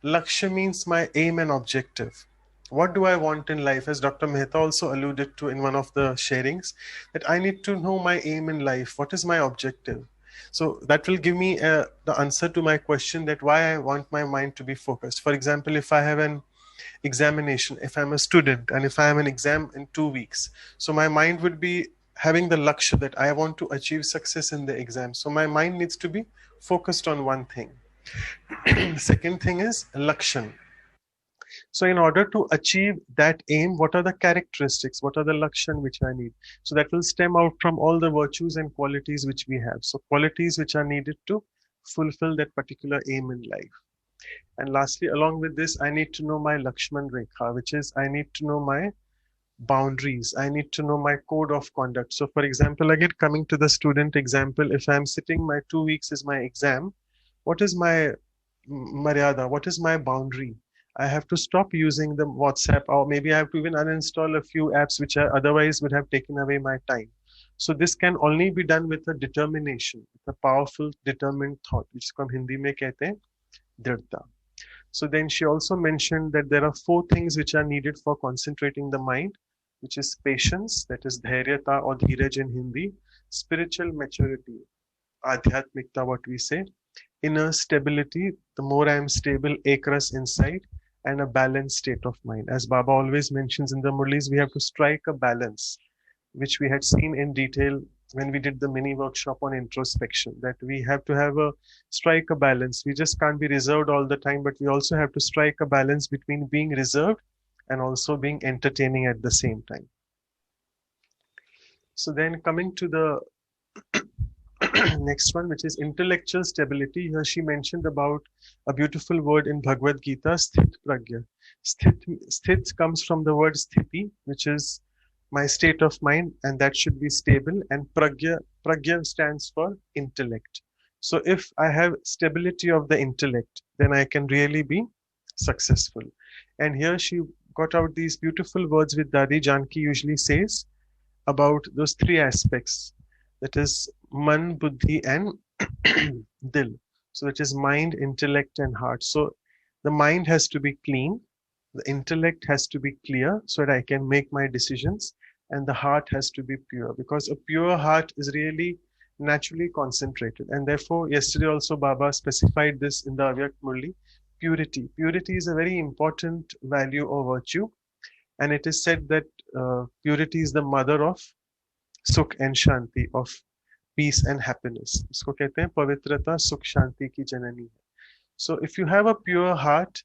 Lakshya means my aim and objective. What do I want in life? As Dr. Mehta also alluded to in one of the sharings, that I need to know my aim in life. What is my objective? So that will give me the answer to my question that why I want my mind to be focused. For example, if I have an examination, if I'm a student and if I have an exam in 2 weeks, so my mind would be having the lakshya that I want to achieve success in the exam. So my mind needs to be focused on one thing. Second thing is lakshan. So in order to achieve that aim, what are the characteristics? What are the lakshan which I need? So that will stem out from all the virtues and qualities which we have. So qualities which are needed to fulfill that particular aim in life. And lastly, along with this, I need to know my Lakshman Rekha, which is I need to know my boundaries. I need to know my code of conduct. So for example, again, coming to the student example, if I'm sitting, my 2 weeks is my exam, what is my maryada? What is my boundary? I have to stop using the WhatsApp, or maybe I have to even uninstall a few apps which I otherwise would have taken away my time. So this can only be done with a determination, with a powerful, determined thought, which from Hindi mein kehte hain dridhta. So then she also mentioned that there are 4 things which are needed for concentrating the mind. which is patience, that is dhairyata or dheeraj in Hindi, spiritual maturity, adhyatmikta, what we say, inner stability, the more I am stable, ekras inside, and a balanced state of mind. As Baba always mentions in the Murlis, we have to strike a balance, which we had seen in detail when we did the mini workshop on introspection, that we have to strike a balance. We just can't be reserved all the time, but we also have to strike a balance between being reserved and also being entertaining at the same time. So then coming to the next one, which is intellectual stability. Here she mentioned about a beautiful word in Bhagavad Gita, sthit pragya. Sthit comes from the word sthiti, which is my state of mind, and that should be stable. And pragya stands for intellect. So if I have stability of the intellect, then I can really be successful. And here she got out these beautiful words which Dadi Janki usually says about those three aspects. That is man, buddhi, and dil. So it is mind, intellect, and heart. So the mind has to be clean, the intellect has to be clear so that I can make my decisions, and the heart has to be pure, because a pure heart is really naturally concentrated. And therefore, yesterday also Baba specified this in the Avyak Murli, purity. Purity is a very important value or virtue, and it is said that purity is the mother of Sukh and Shanti, of peace and happiness. इसको कहते हैं पवित्रता सुख शांति की जननी है. So if you have a pure heart,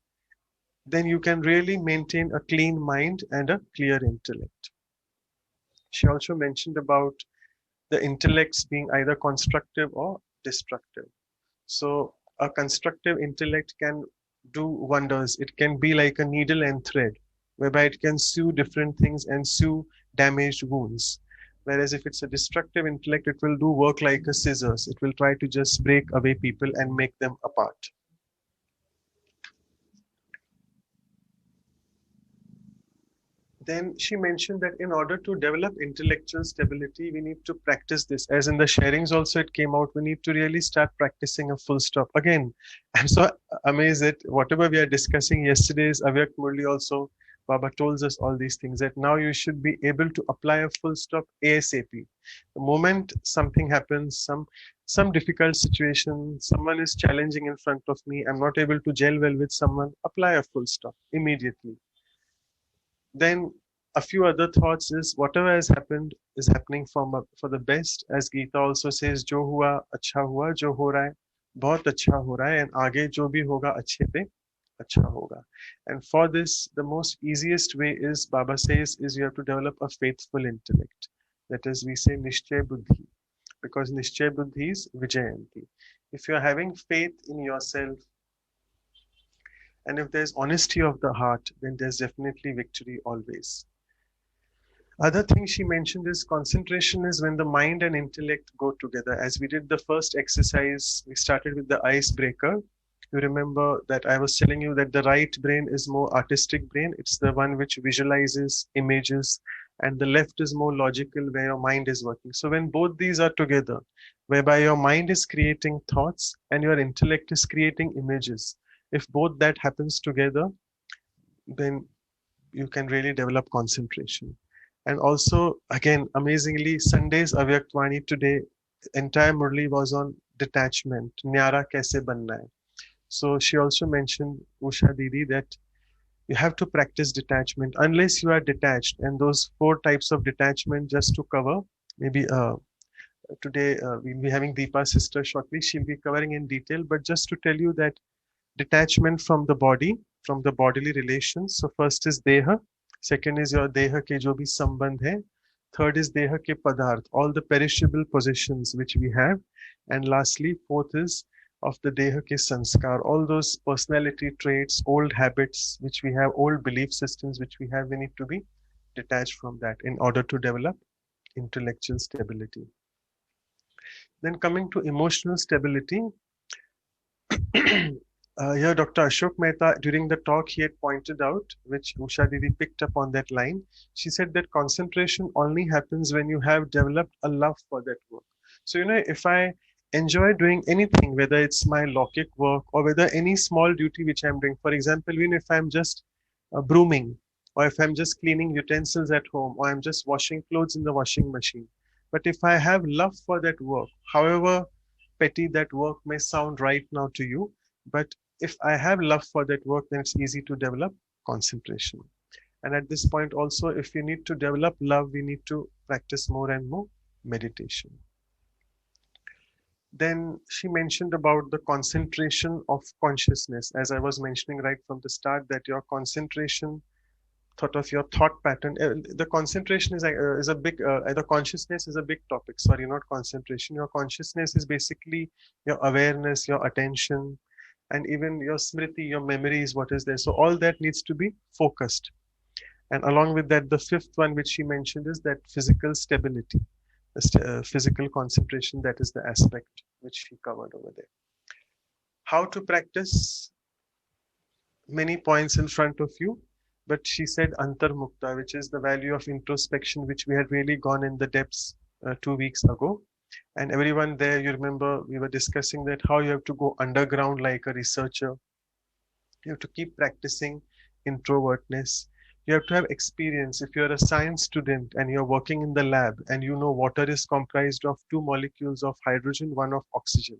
then you can really maintain a clean mind and a clear intellect. She also mentioned about the intellects being either constructive or destructive. So a constructive intellect can do wonders. It can be like a needle and thread, whereby it can sew different things and sew damaged wounds. Whereas if it's a destructive intellect, it will do work like a scissors. It will try to just break away people and make them apart. Then she mentioned that in order to develop intellectual stability, we need to practice this. As in the sharings also it came out, we need to really start practicing a full stop. Again, I'm so amazed that whatever we are discussing yesterday's Avyak Murli also, Baba told us all these things, that now you should be able to apply a full stop ASAP. The moment something happens, some difficult situation, someone is challenging in front of me, I'm not able to gel well with someone, apply a full stop immediately. Then a few other thoughts is whatever has happened is happening for the best. As Gita also says, Jo hua acha hua, jo ho raha hai bahut acha ho raha hai, and aage jo bhi hoga achhe pe acha hoga. And for this, the most easiest way is, Baba says, is you have to develop a faithful intellect. That is, we say Nishchay Buddhi, because Nishchay Buddhi is Vijayanti. If you are having faith in yourself, and if there's honesty of the heart, then there's definitely victory always. Other thing she mentioned is concentration is when the mind and intellect go together. As we did the first exercise, we started with the icebreaker. You remember that I was telling you that the right brain is more artistic brain. It's the one which visualizes images, and the left is more logical, where your mind is working. So when both these are together, whereby your mind is creating thoughts and your intellect is creating images, if both that happens together, then you can really develop concentration. And also, again, amazingly, Sunday's Avyaktwani today, entire Murli was on detachment, Nyara kaise banna hai. So she also mentioned, Usha Didi, that you have to practice detachment unless you are detached. And those 4 types of detachment, just to cover, maybe today we'll be having Deepa sister shortly, she'll be covering in detail, but just to tell you that detachment from the body, from the bodily relations. So first is Deha, second is your Deha ke jo bhi sambandh hai, third is Deha ke padarth, all the perishable possessions which we have, and lastly, fourth is of the Deha ke sanskar, all those personality traits, old habits which we have, old belief systems which we have, we need to be detached from that in order to develop intellectual stability. Then coming to emotional stability, here Dr. Ashok Mehta, during the talk, he had pointed out, which Usha Didi picked up on that line. She said that concentration only happens when you have developed a love for that work. So, if I enjoy doing anything, whether it's my Lokik work or whether any small duty which I'm doing, for example, even if I'm just brooming, or if I'm just cleaning utensils at home, or I'm just washing clothes in the washing machine. But if I have love for that work, however petty that work may sound right now to you, but if I have love for that work, then it's easy to develop concentration. And at this point also, if you need to develop love, we need to practice more and more meditation. Then she mentioned about the concentration of consciousness, as I was mentioning right from the start, that your concentration, thought of your thought pattern, the concentration is a big, the consciousness is a big topic. Sorry, not concentration. Your consciousness is basically your awareness, your attention, and even your smriti, your memories, what is there. So all that needs to be focused. And along with that, the fifth one which she mentioned is that physical stability, physical concentration. That is the aspect which she covered over there. How to practice? Many points in front of you, but she said antarmukta, which is the value of introspection, which we had really gone in the depths 2 weeks ago. And everyone there, you remember, we were discussing that how you have to go underground like a researcher. You have to keep practicing introvertness. You have to have experience. If you're a science student and you're working in the lab and you know water is comprised of 2 molecules of hydrogen, 1 of oxygen.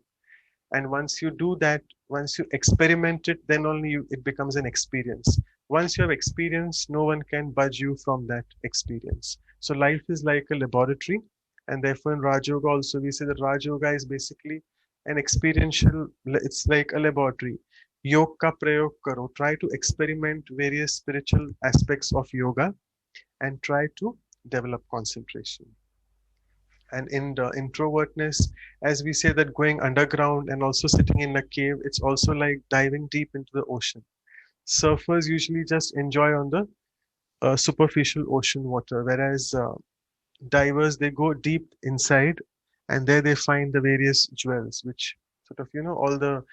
And once you do that, once you experiment it, then only it becomes an experience. Once you have experience, no one can budge you from that experience. So life is like a laboratory. And therefore in Raj Yoga also, we say that Raj Yoga is basically an experiential, it's like a laboratory. Yoga ka prayog karo. Try to experiment various spiritual aspects of yoga and try to develop concentration. And in the introvertness, as we say that going underground and also sitting in a cave, it's also like diving deep into the ocean. Surfers usually just enjoy on the superficial ocean water, whereas divers, they go deep inside and there they find the various jewels, which sort of, all the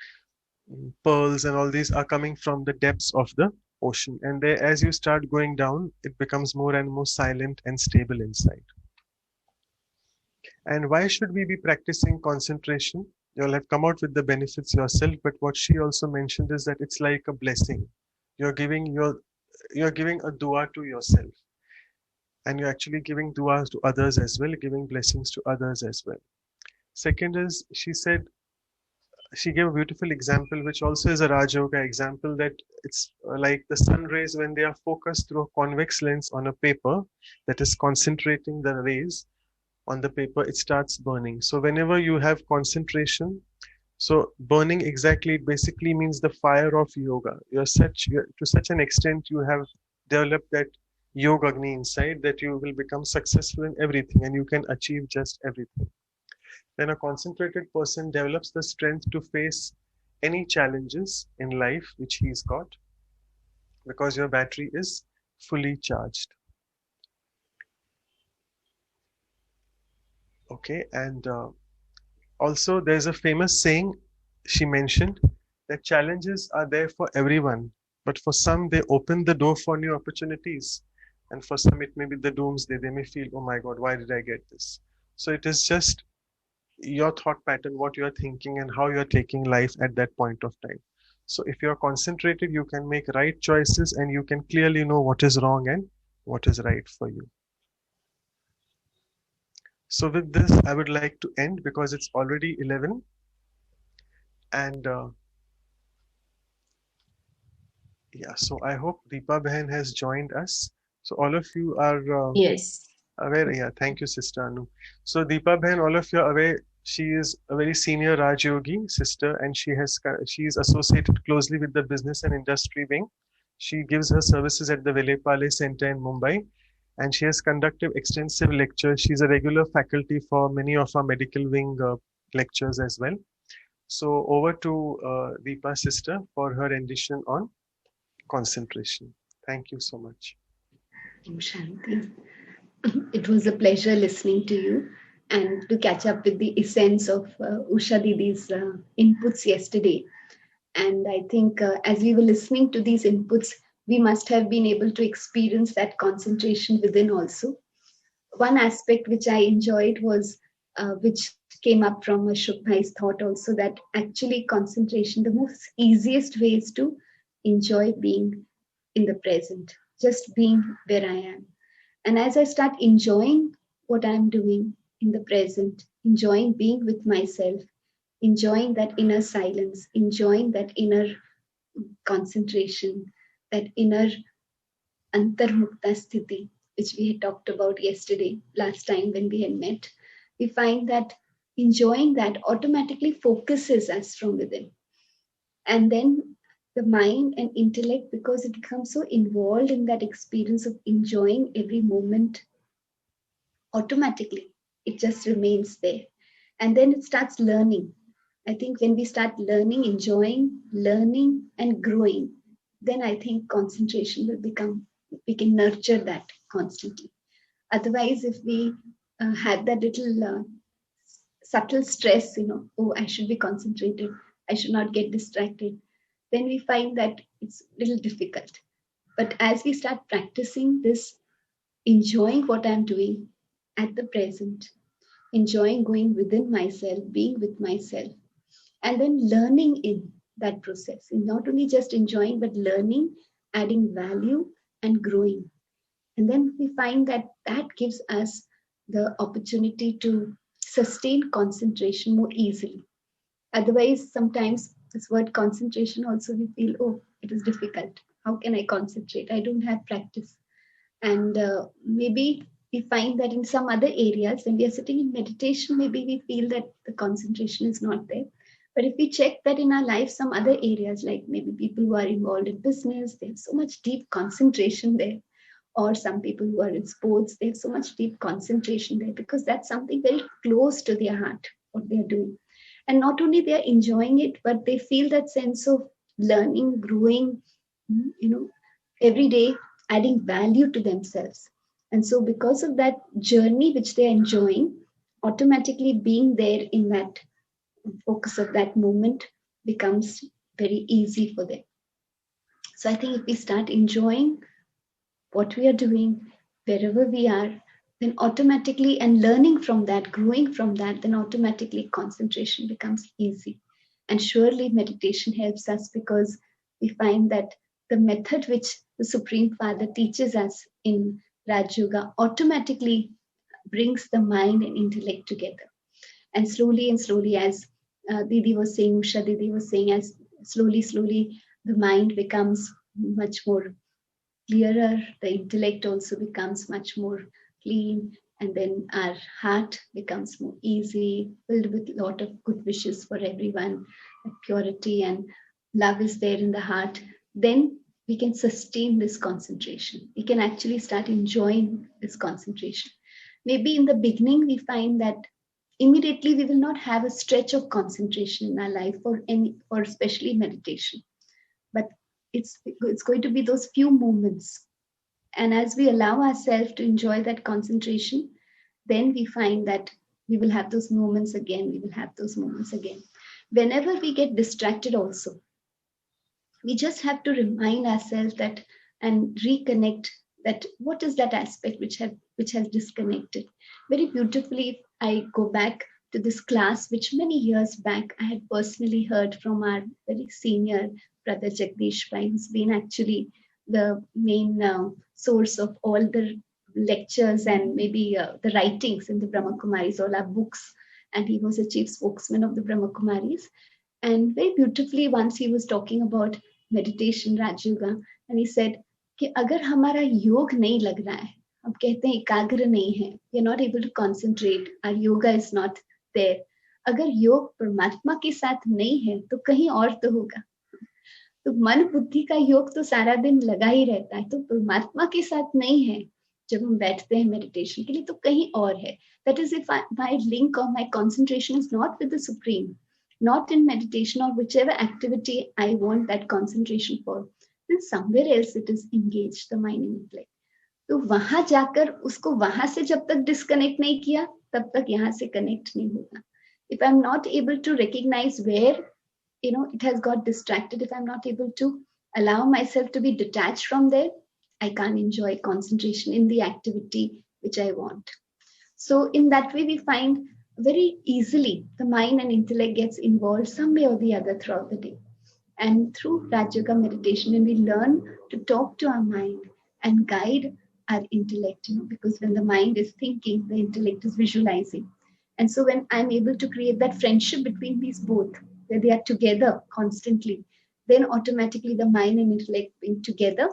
pearls and all these are coming from the depths of the ocean. And there, as you start going down, it becomes more and more silent and stable inside. And why should we be practicing concentration? You'll have come out with the benefits yourself, but what she also mentioned is that it's like a blessing. You're giving a dua to yourself. And you're actually giving duas to others as well, giving blessings to others as well. Second is, she gave a beautiful example, which also is a Raj Yoga example, that it's like the sun rays when they are focused through a convex lens on a paper that is concentrating the rays on the paper, it starts burning. So whenever you have concentration, so burning exactly, it basically means the fire of yoga. To such an extent, you have developed that yoga agni inside that you will become successful in everything and you can achieve just everything. Then a concentrated person develops the strength to face any challenges in life which he's got, because your battery is fully charged. Okay, and also there's a famous saying she mentioned that challenges are there for everyone, but for some they open the door for new opportunities, and for some it may be the doomsday. They may feel, oh my God, why did I get this? So it is just your thought pattern, what you're thinking and how you're taking life at that point of time. So if you're concentrated, you can make right choices and you can clearly know what is wrong and what is right for you. So with this, I would like to end because it's already 11. And yeah, so I hope Deepa Behan has joined us. So all of you are yes. aware. Yeah, thank you, Sister Anu. So Deepa Behan, all of you are aware, she is a very senior Raj Yogi sister, and she is associated closely with the business and industry wing. She gives her services at the Vilepale Center in Mumbai, and she has conducted extensive lectures. She's a regular faculty for many of our medical wing lectures as well. So over to Deepa sister for her rendition on concentration. Thank you so much. Shanti. It was a pleasure listening to you and to catch up with the essence of Usha Didi's inputs yesterday. And I think as we were listening to these inputs, we must have been able to experience that concentration within also. One aspect which I enjoyed was, which came up from Ashok Bhai's thought also, that actually concentration, the most easiest way is to enjoy being in the present. just being where I am. And as I start enjoying what I'm doing in the present, enjoying being with myself, enjoying that inner silence, enjoying that inner concentration, that inner antarmukta sthiti, which we had talked about yesterday, last time when we had met, we find that enjoying that automatically focuses us from within. And then the mind and intellect, because it becomes so involved in that experience of enjoying every moment, automatically it just remains there. And then it starts learning. I think when we start learning, enjoying, learning and growing, then I think concentration will become, we can nurture that constantly. Otherwise, if we have that little subtle stress, oh, I should be concentrated, I should not get distracted, then we find that it's a little difficult. But as we start practicing this, enjoying what I'm doing at the present, enjoying going within myself, being with myself, and then learning in that process, and not only just enjoying, but learning, adding value and growing. And then we find that that gives us the opportunity to sustain concentration more easily. Otherwise, sometimes this word concentration also we feel, oh, it is difficult. How can I concentrate? I don't have practice. And maybe we find that in some other areas, when we are sitting in meditation, maybe we feel that the concentration is not there. But if we check that in our life, some other areas, like maybe people who are involved in business, they have so much deep concentration there. Or some people who are in sports, they have so much deep concentration there, because that's something very close to their heart, what they are doing. And not only they are enjoying it, but they feel that sense of learning, growing, every day, adding value to themselves. And so because of that journey which they're enjoying, automatically being there in that focus of that moment becomes very easy for them. So I think if we start enjoying what we are doing, wherever we are, then automatically, and learning from that, growing from that, then automatically concentration becomes easy. And surely meditation helps us, because we find that the method which the Supreme Father teaches us in Raj Yoga automatically brings the mind and intellect together. And slowly, as Didi was saying, Usha Didi was saying, as slowly, the mind becomes much more clearer, the intellect also becomes much more clean, and then our heart becomes more easy, filled with a lot of good wishes for everyone, purity and love is there in the heart. Then we can sustain this concentration. We can actually start enjoying this concentration. Maybe in the beginning, we find that immediately we will not have a stretch of concentration in our life for especially meditation. But it's going to be those few moments. And as we allow ourselves to enjoy that concentration, then we find that we will have those moments again. Whenever we get distracted also, we just have to remind ourselves that and reconnect that what is that aspect which has disconnected. Very beautifully, I go back to this class which many years back I had personally heard from our very senior brother Jagdish Pai, who's been actually the main source of all the lectures and maybe the writings in the Brahma Kumaris, all our books. And he was a chief spokesman of the Brahma Kumaris. And very beautifully, once he was talking about meditation, Raj Yoga, and he said, कि अगर हमारा योग नहीं लग रहा है, हम कहते हैं एकाग्र नहीं है, we are not able to concentrate, our yoga is not there. अगर योग परमात्मा के साथ नहीं है, तो कहीं और तो होगा. तो मन बुद्धि का योग तो सारा दिन लगा ही रहता है, तो परमात्मा के साथ नहीं है. जब हम बैठते हैं मेडिटेशन के लिए, तो कहीं और है. That is, if my link or my concentration is not with the Supreme, not in meditation or whichever activity I want that concentration for, then somewhere else it is engaged, the mind and intellect. तो वहां जाकर उसको वहां से जब तक disconnect नहीं किया, तब तक यहाँ से कनेक्ट नहीं होगा. If I'm not able to recognize where it has got distracted, if I'm not able to allow myself to be detached from there, I can't enjoy concentration in the activity which I want. So in that way, we find very easily the mind and intellect gets involved some way or the other throughout the day. And through Raj Yoga meditation, when we learn to talk to our mind and guide our intellect, because when the mind is thinking, the intellect is visualizing. And so when I'm able to create that friendship between these both, where they are together constantly, then automatically the mind and intellect being together,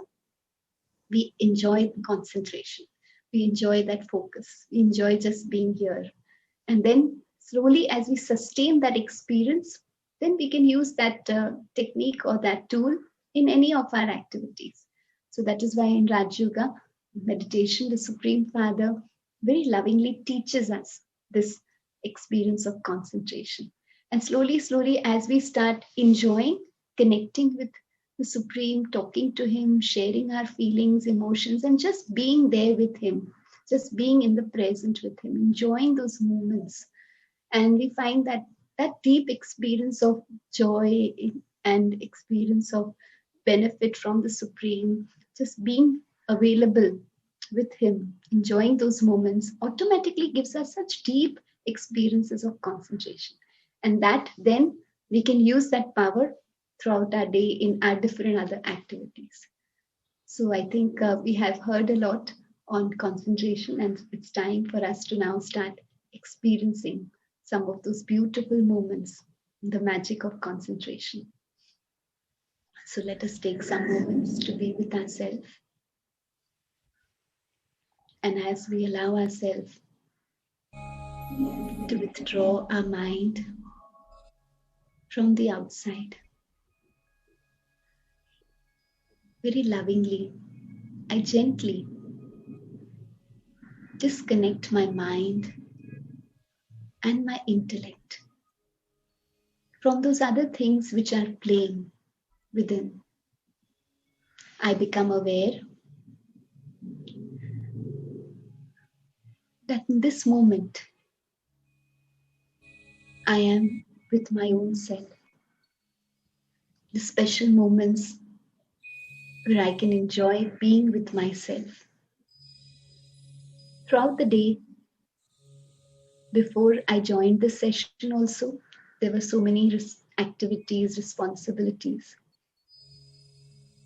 we enjoy concentration. We enjoy that focus. We enjoy just being here. And then slowly, as we sustain that experience, then we can use that technique or that tool in any of our activities. So that is why in Raj Yoga meditation, the Supreme Father very lovingly teaches us this experience of concentration. And slowly, slowly, as we start enjoying, connecting with the Supreme, talking to Him, sharing our feelings, emotions, and just being there with Him, just being in the present with Him, enjoying those moments. And we find that that deep experience of joy and experience of benefit from the Supreme, just being available with Him, enjoying those moments, automatically gives us such deep experiences of concentration. And that then we can use that power throughout our day in our different other activities. So I think we have heard a lot on concentration, and it's time for us to now start experiencing some of those beautiful moments, the magic of concentration. So let us take some moments to be with ourselves. And as we allow ourselves to withdraw our mind from the outside, very lovingly, I gently disconnect my mind and my intellect from those other things which are playing within. I become aware that in this moment, I am with my own self. The special moments where I can enjoy being with myself. Throughout the day, before I joined the session also, there were so many activities, responsibilities.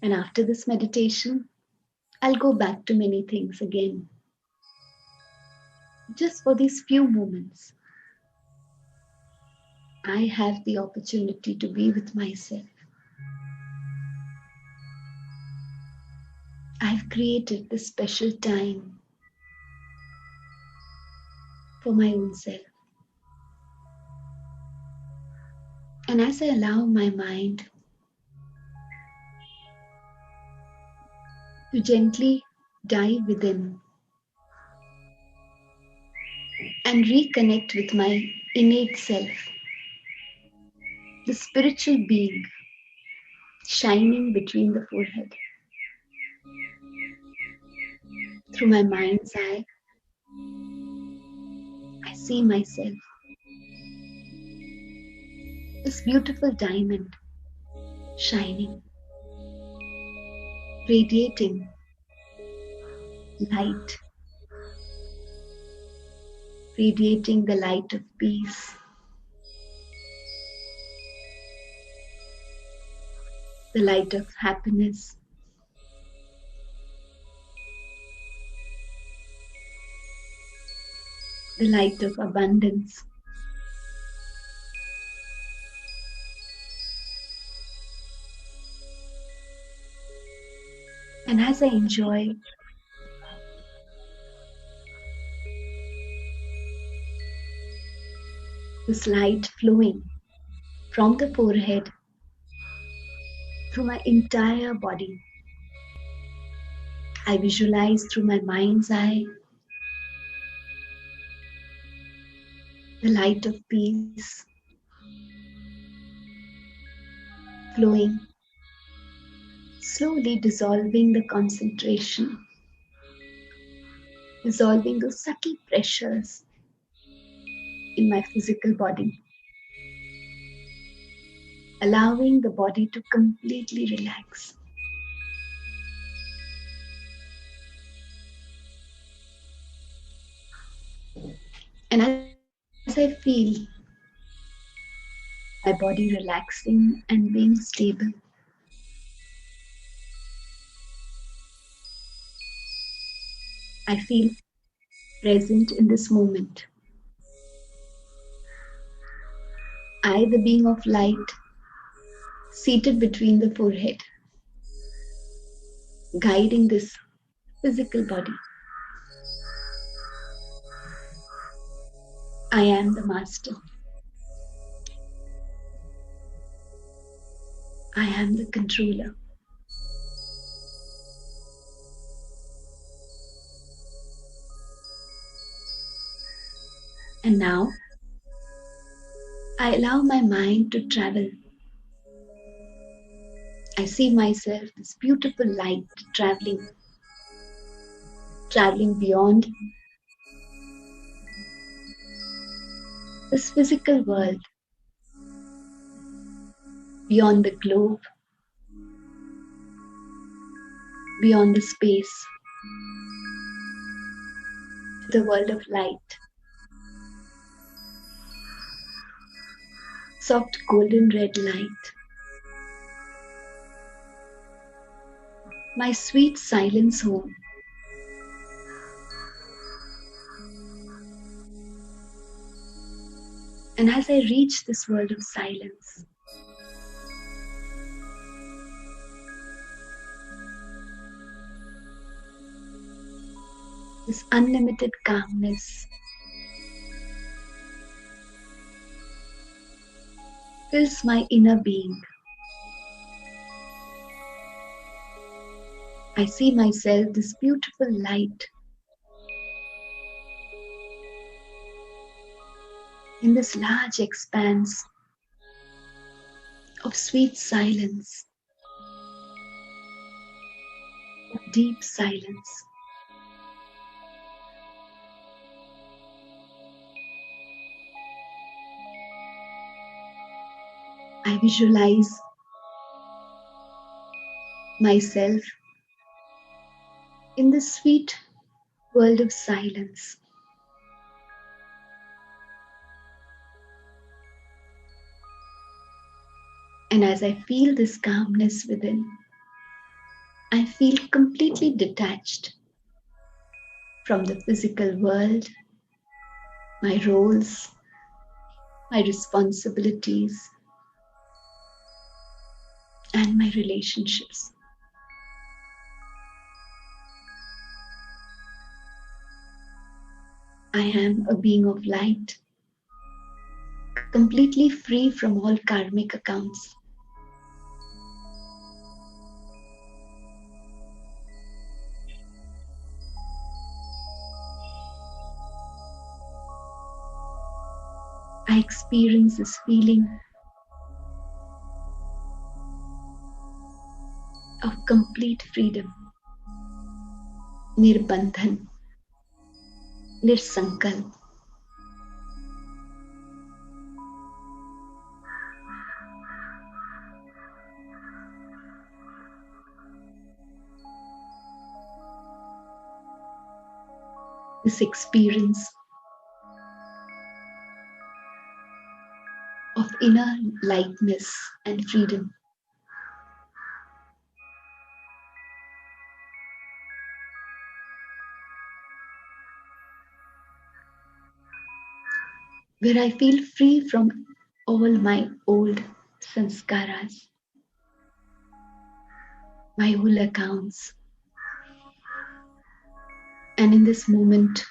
And after this meditation, I'll go back to many things again. Just for these few moments, I have the opportunity to be with myself. I've created this special time for my own self. And as I allow my mind to gently dive within and reconnect with my innate self, the spiritual being shining between the forehead. Through my mind's eye, I see myself, this beautiful diamond shining, radiating light, radiating the light of peace, the light of happiness, the light of abundance. And as I enjoy this light flowing from the forehead through my entire body, I visualize through my mind's eye the light of peace flowing, slowly dissolving the concentration, dissolving those subtle pressures in my physical body, allowing the body to completely relax. And as I feel my body relaxing and being stable, I feel present in this moment. I, the being of light, seated between the forehead, guiding this physical body. I am the master. I am the controller. And now, I allow my mind to travel. I see myself, this beautiful light, traveling beyond this physical world, beyond the globe, beyond the space, to the world of light. Soft golden red light. My sweet silence home. And as I reach this world of silence, this unlimited calmness fills my inner being. I see myself, this beautiful light, in this large expanse of sweet silence, of deep silence. I visualize myself in this sweet world of silence. And as I feel this calmness within, I feel completely detached from the physical world, my roles, my responsibilities, and my relationships. I am a being of light, completely free from all karmic accounts. I experience this feeling of complete freedom, nirbandhan, nirsankalp. This experience of inner lightness and freedom where I feel free from all my old sanskaras, my old accounts. And in this moment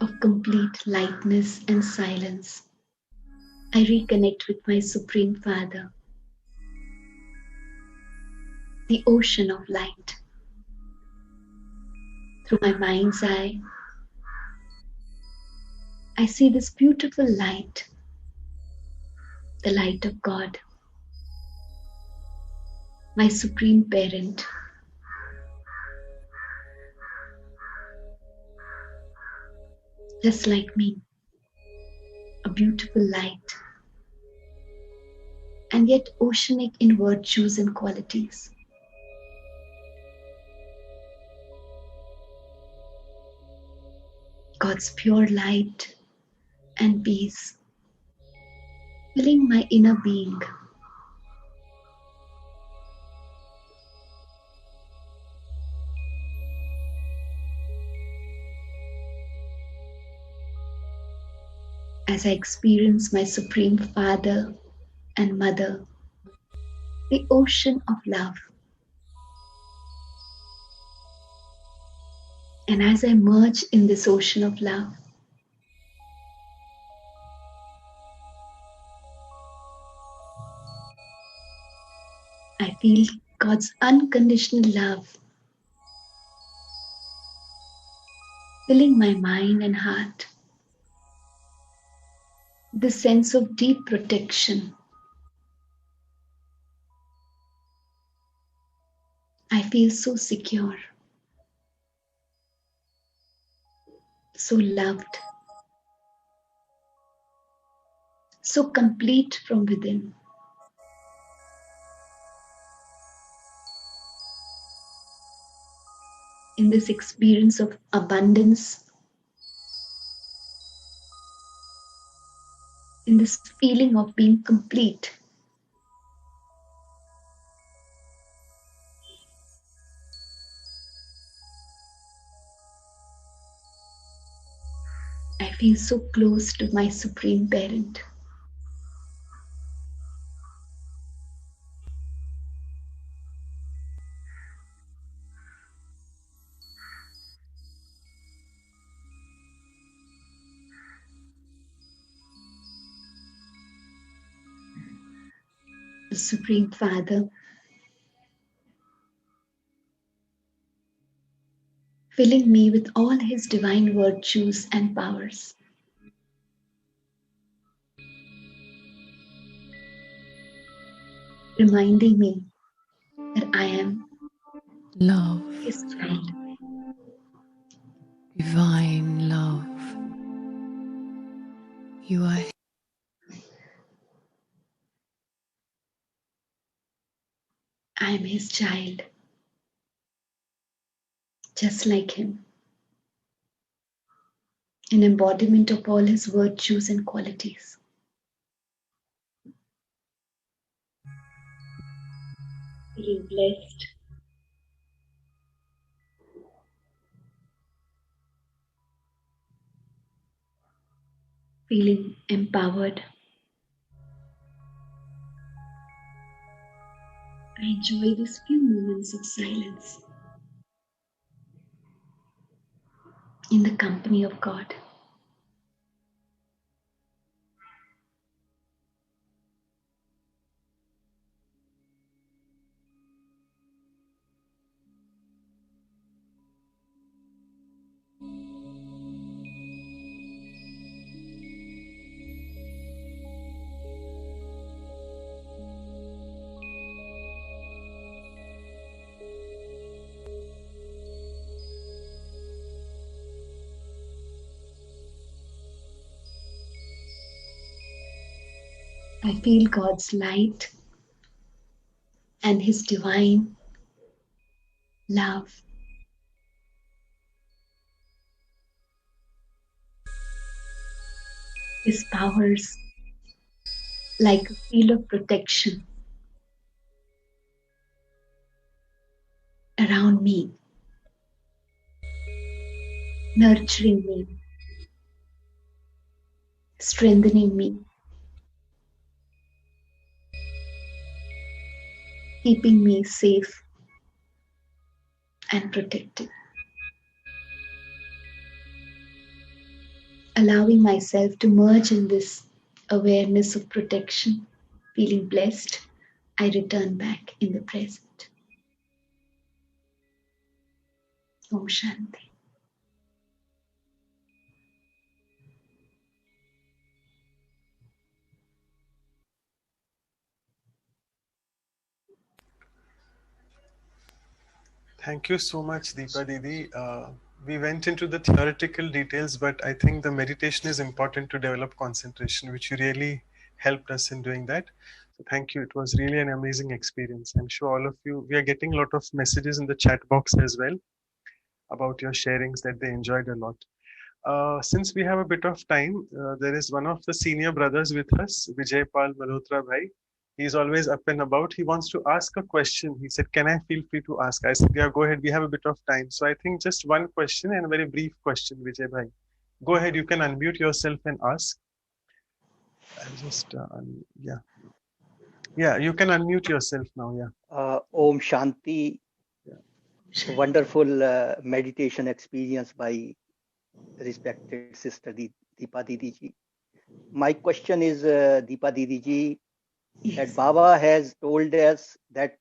of complete lightness and silence, I reconnect with my Supreme Father, the ocean of light. Through my mind's eye, I see this beautiful light, the light of God, my Supreme Parent. Just like me, a beautiful light, and yet oceanic in virtues and qualities. God's pure light and peace filling my inner being. as I experience my Supreme Father and Mother, the ocean of love. And as I merge in this ocean of love, I feel God's unconditional love filling my mind and heart. The sense of deep protection. I feel so secure, so loved, so complete from within. In this experience of abundance, in this feeling of being complete, I feel so close to my Supreme Parent. The Supreme Father, filling me with all His divine virtues and powers. Reminding me that I am Love, His child. divine love. You are I am His child, just like Him, an embodiment of all His virtues and qualities. Feeling blessed, feeling empowered. I enjoy these few moments of silence in the company of God. I feel God's light and His divine love. His powers like a field of protection around me, nurturing me, strengthening me, keeping me safe and protected. Allowing myself to merge in this awareness of protection, feeling blessed, I return back in the present. Om Shanti. Thank you so much, Deepa Didi. We went into the theoretical details, but I think the meditation is important to develop concentration, which you really helped us in doing that. So thank you. It was really an amazing experience. I'm sure all of you, we are getting a lot of messages in the chat box as well about your sharings that they enjoyed a lot. Since we have a bit of time, there is one of the senior brothers with us, Vijay Pal Malhotra Bhai. He's always up and about. He wants to ask a question. He said, can I feel free to ask? I said, yeah, go ahead. We have a bit of time. So I think just one question and a very brief question, Vijay Bhai. Go ahead. You can unmute yourself and ask. I'll just yeah, you can unmute yourself now. Yeah. Om Shanti. Wonderful meditation experience by respected sister Deepa Didi ji. My question is, Deepa Didi ji, that Baba has told us that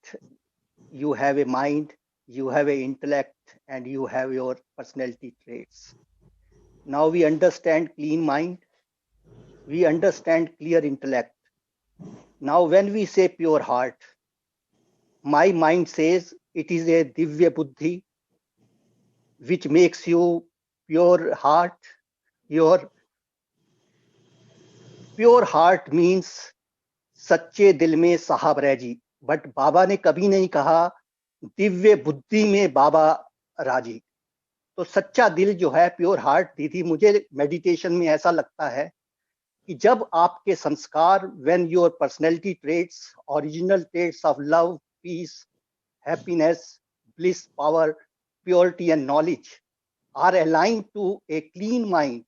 you have a mind, you have an intellect, and you have your personality traits. Now we understand clean mind, we understand clear intellect. Now when we say pure heart, my mind says it is a Divya Buddhi, which makes you pure heart. Your pure heart means सच्चे दिल में साहब राजी. But बाबा ने कभी नहीं कहा दिव्य बुद्धि में बाबा राजी. तो सच्चा दिल जो है, प्योर हार्ट, दीदी, मुझे मेडिटेशन में ऐसा लगता है कि जब आपके संस्कार, when your personality traits, original traits of love, peace, happiness, bliss, power, purity and knowledge are aligned to a clean mind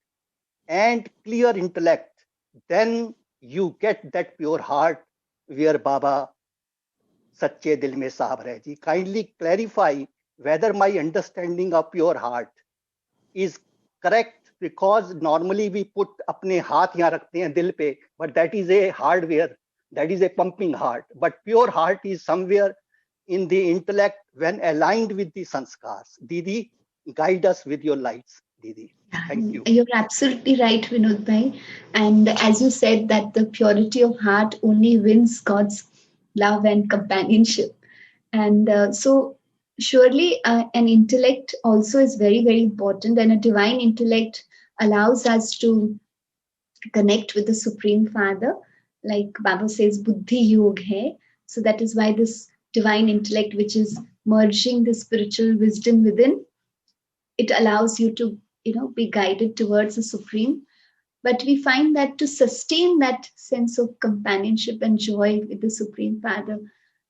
and clear intellect, then you get that pure heart where Baba Sache Dil Mein Sahab Rahe Ji. Kindly clarify whether my understanding of pure heart is correct, because normally we put apne haath yahan rakhte hain dil pe, but that is a hardware, that is a pumping heart. But pure heart is somewhere in the intellect when aligned with the sanskars. Didi, guide us with your lights, Didi. Thank you. You're absolutely right, Vinod Bhai. And as you said, that the purity of heart only wins God's love and companionship. And so surely an intellect also is very, very important. And a divine intellect allows us to connect with the Supreme Father. Like Baba says, Buddhi Yog hai. So that is why this divine intellect, which is merging the spiritual wisdom within, it allows you to, be guided towards the Supreme. But we find that to sustain that sense of companionship and joy with the Supreme Father,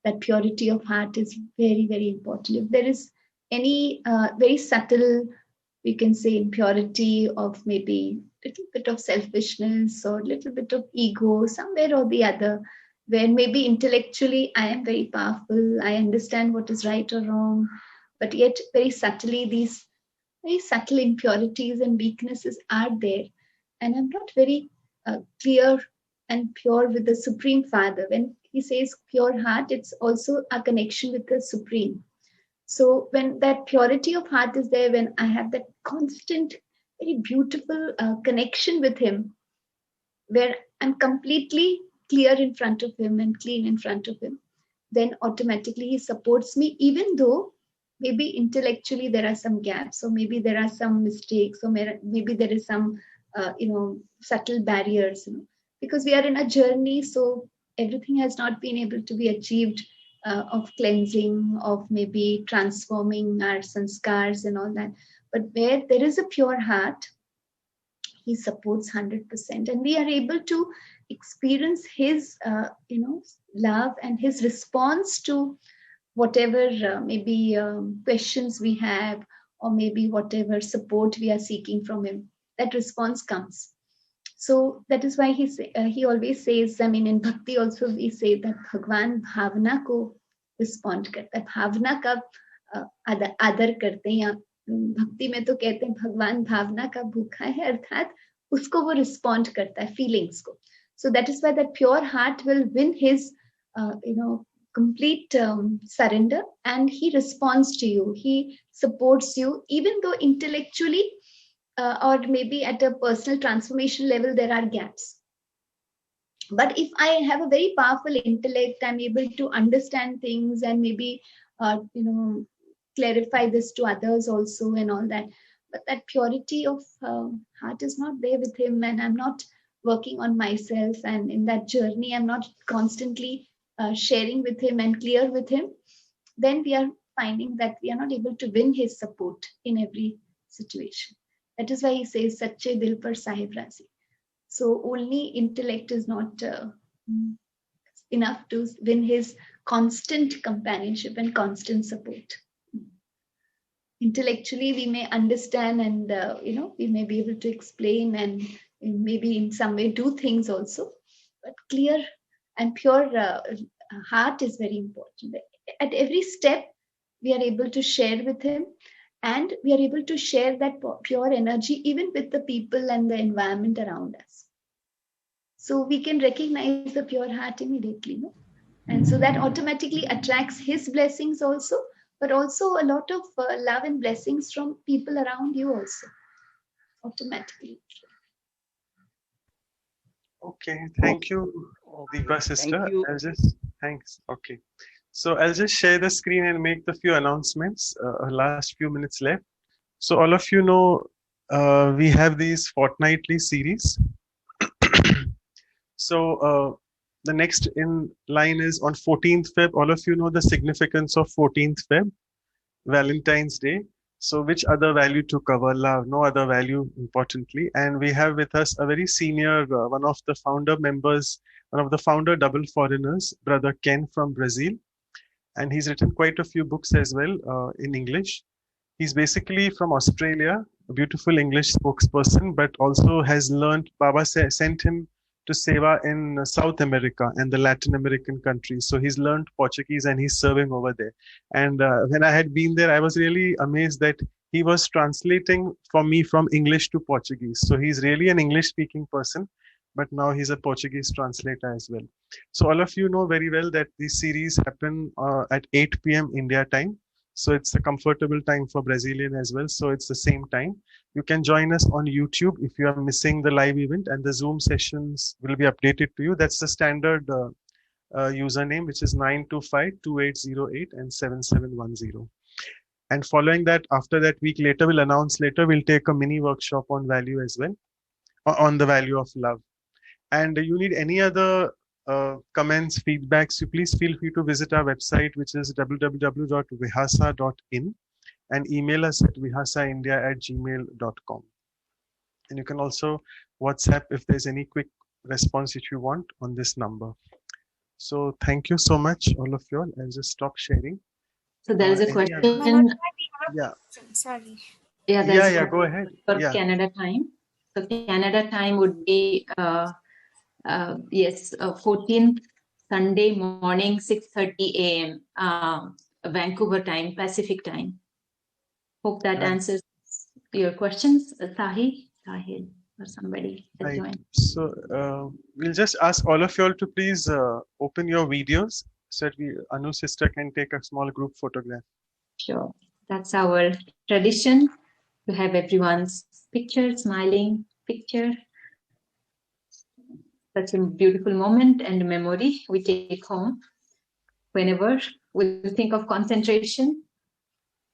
that purity of heart is very, very important. If there is any very subtle, we can say, impurity of maybe a little bit of selfishness or a little bit of ego, somewhere or the other, where maybe intellectually I am very powerful, I understand what is right or wrong, but yet very subtly these very subtle impurities and weaknesses are there. And I'm not very clear and pure with the Supreme Father. When he says pure heart, it's also a connection with the Supreme. So when that purity of heart is there, when I have that constant, very beautiful connection with him, where I'm completely clear in front of him and clean in front of him, then automatically he supports me, even though maybe intellectually there are some gaps, or maybe there are some mistakes, or maybe there is some subtle barriers, because we are in a journey, so everything has not been able to be achieved of cleansing, of maybe transforming our sanskars and all that. But where there is a pure heart, he supports 100%, and we are able to experience his love and his response to whatever maybe questions we have, or maybe whatever support we are seeking from him. That response comes. So that is why he always says, in bhakti also we say that Bhagwan bhavna ko respond karta hai. Bhavna ka adar karte hain. Bhakti mein to kehte hain Bhagwan bhavna ka bhukha hai, arthat usko wo respond karta hai, feelings ko. So that is why that pure heart will win his complete surrender, and he responds to you. He supports you, even though intellectually or maybe at a personal transformation level there are gaps. But if I have a very powerful intellect, I'm able to understand things and maybe clarify this to others also and all that. But that purity of heart is not there with him, and I'm not working on myself, and in that journey I'm not constantly sharing with him and clear with him, then we are finding that we are not able to win his support in every situation. That is why he says, Sache Dil Par Sahib Razi. So only intellect is not enough to win his constant companionship and constant support. Intellectually, we may understand and, we may be able to explain and maybe in some way do things also. but clear and pure heart is very important. At every step, we are able to share with him, and we are able to share that pure energy even with the people and the environment around us. So we can recognize the pure heart immediately, no? And so that automatically attracts his blessings also, but also a lot of love and blessings from people around you also, automatically. Okay, thank you, Deepa sister. Thank you. Thanks. Okay, so I'll just share the screen and make the few announcements. Last few minutes left. So all of you know we have these fortnightly series. So the next in line is on 14th Feb. All of you know the significance of 14th Feb, Valentine's Day. So which other value to cover? Love, no other value, importantly. And we have with us a very senior, one of the founder members, one of the founder double foreigners, Brother Ken from Brazil. And he's written quite a few books as well in English. He's basically from Australia, a beautiful English spokesperson, but also has learned, Baba sent him to Seva in South America and the Latin American countries. So he's learned Portuguese and he's serving over there. And when I had been there, I was really amazed that he was translating for me from English to Portuguese. So he's really an English speaking person, but now he's a Portuguese translator as well. So all of you know very well that these series happen at 8 p.m. India time. So it's a comfortable time for Brazilian as well. So it's the same time. You can join us on YouTube if you are missing the live event, and the Zoom sessions will be updated to you. That's the standard username, which is 925-2808 and 7710. And following that, after that week later, we'll announce later, we'll take a mini workshop on value as well, on the value of love. And you need any other comments, feedbacks, so please feel free to visit our website, which is www.vihasa.in, and email us at vihasaindia@gmail.com. And you can also WhatsApp if there's any quick response if you want on this number. So thank you so much, all of you all. I'll just stop sharing. So there is a question. Yeah. Sorry. Yeah, go ahead. For Canada time. So Canada time would be 14th Sunday morning, 6:30 a.m. Vancouver time, Pacific time. Hope that answers your questions, Sahil or somebody has Right. joined. So we'll just ask all of you all to please open your videos so that Anu sister can take a small group photograph. Sure. That's our tradition, to have everyone's picture, smiling picture. Such a beautiful moment and memory we take home whenever we think of concentration.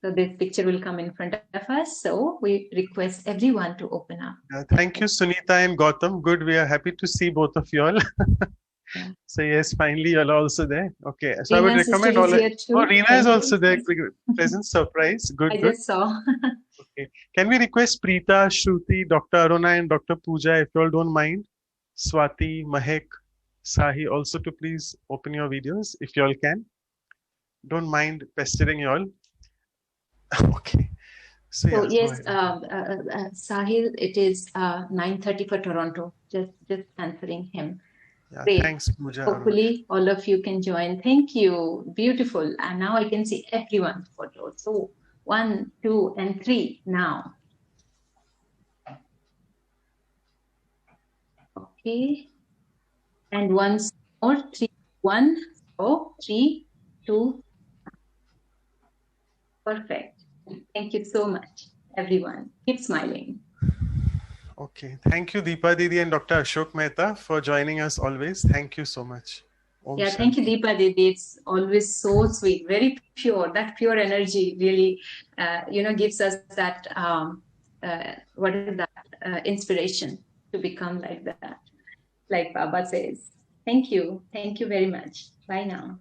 So this picture will come in front of us. So we request everyone to open up. Thank you, Sunita and Gautam. Good. We are happy to see both of you all. So yes, finally you're also there. Okay. So I would recommend all. Oh, Reena is also there. Pleasant surprise. Good. I just saw. Okay. Can we request Preeta, Shruti, Dr. Aruna, and Dr. Pooja, if you all don't mind? Swati, Mahek, Sahi, also to please open your videos if you all can. Don't mind pestering you all. Okay. So yes, Sahil, it is 9:30 for Toronto. Just answering him. Yeah, great. Thanks, Pooja. Hopefully, all of you can join. Thank you. Beautiful. And now I can see everyone's photos. So 1, 2, and 3 now. Okay. And once more, 3, 1. So 3, 2. Perfect. Thank you so much, everyone. Keep smiling. Okay. Thank you, Deepa Didi and Dr. Ashok Mehta, for joining us always. Thank you so much. Om Yeah, Shanti. thank you, Deepa Didi. It's always so sweet, very pure. That pure energy really, gives us that, inspiration to become like that. Like Baba says. Thank you. Thank you very much. Bye now.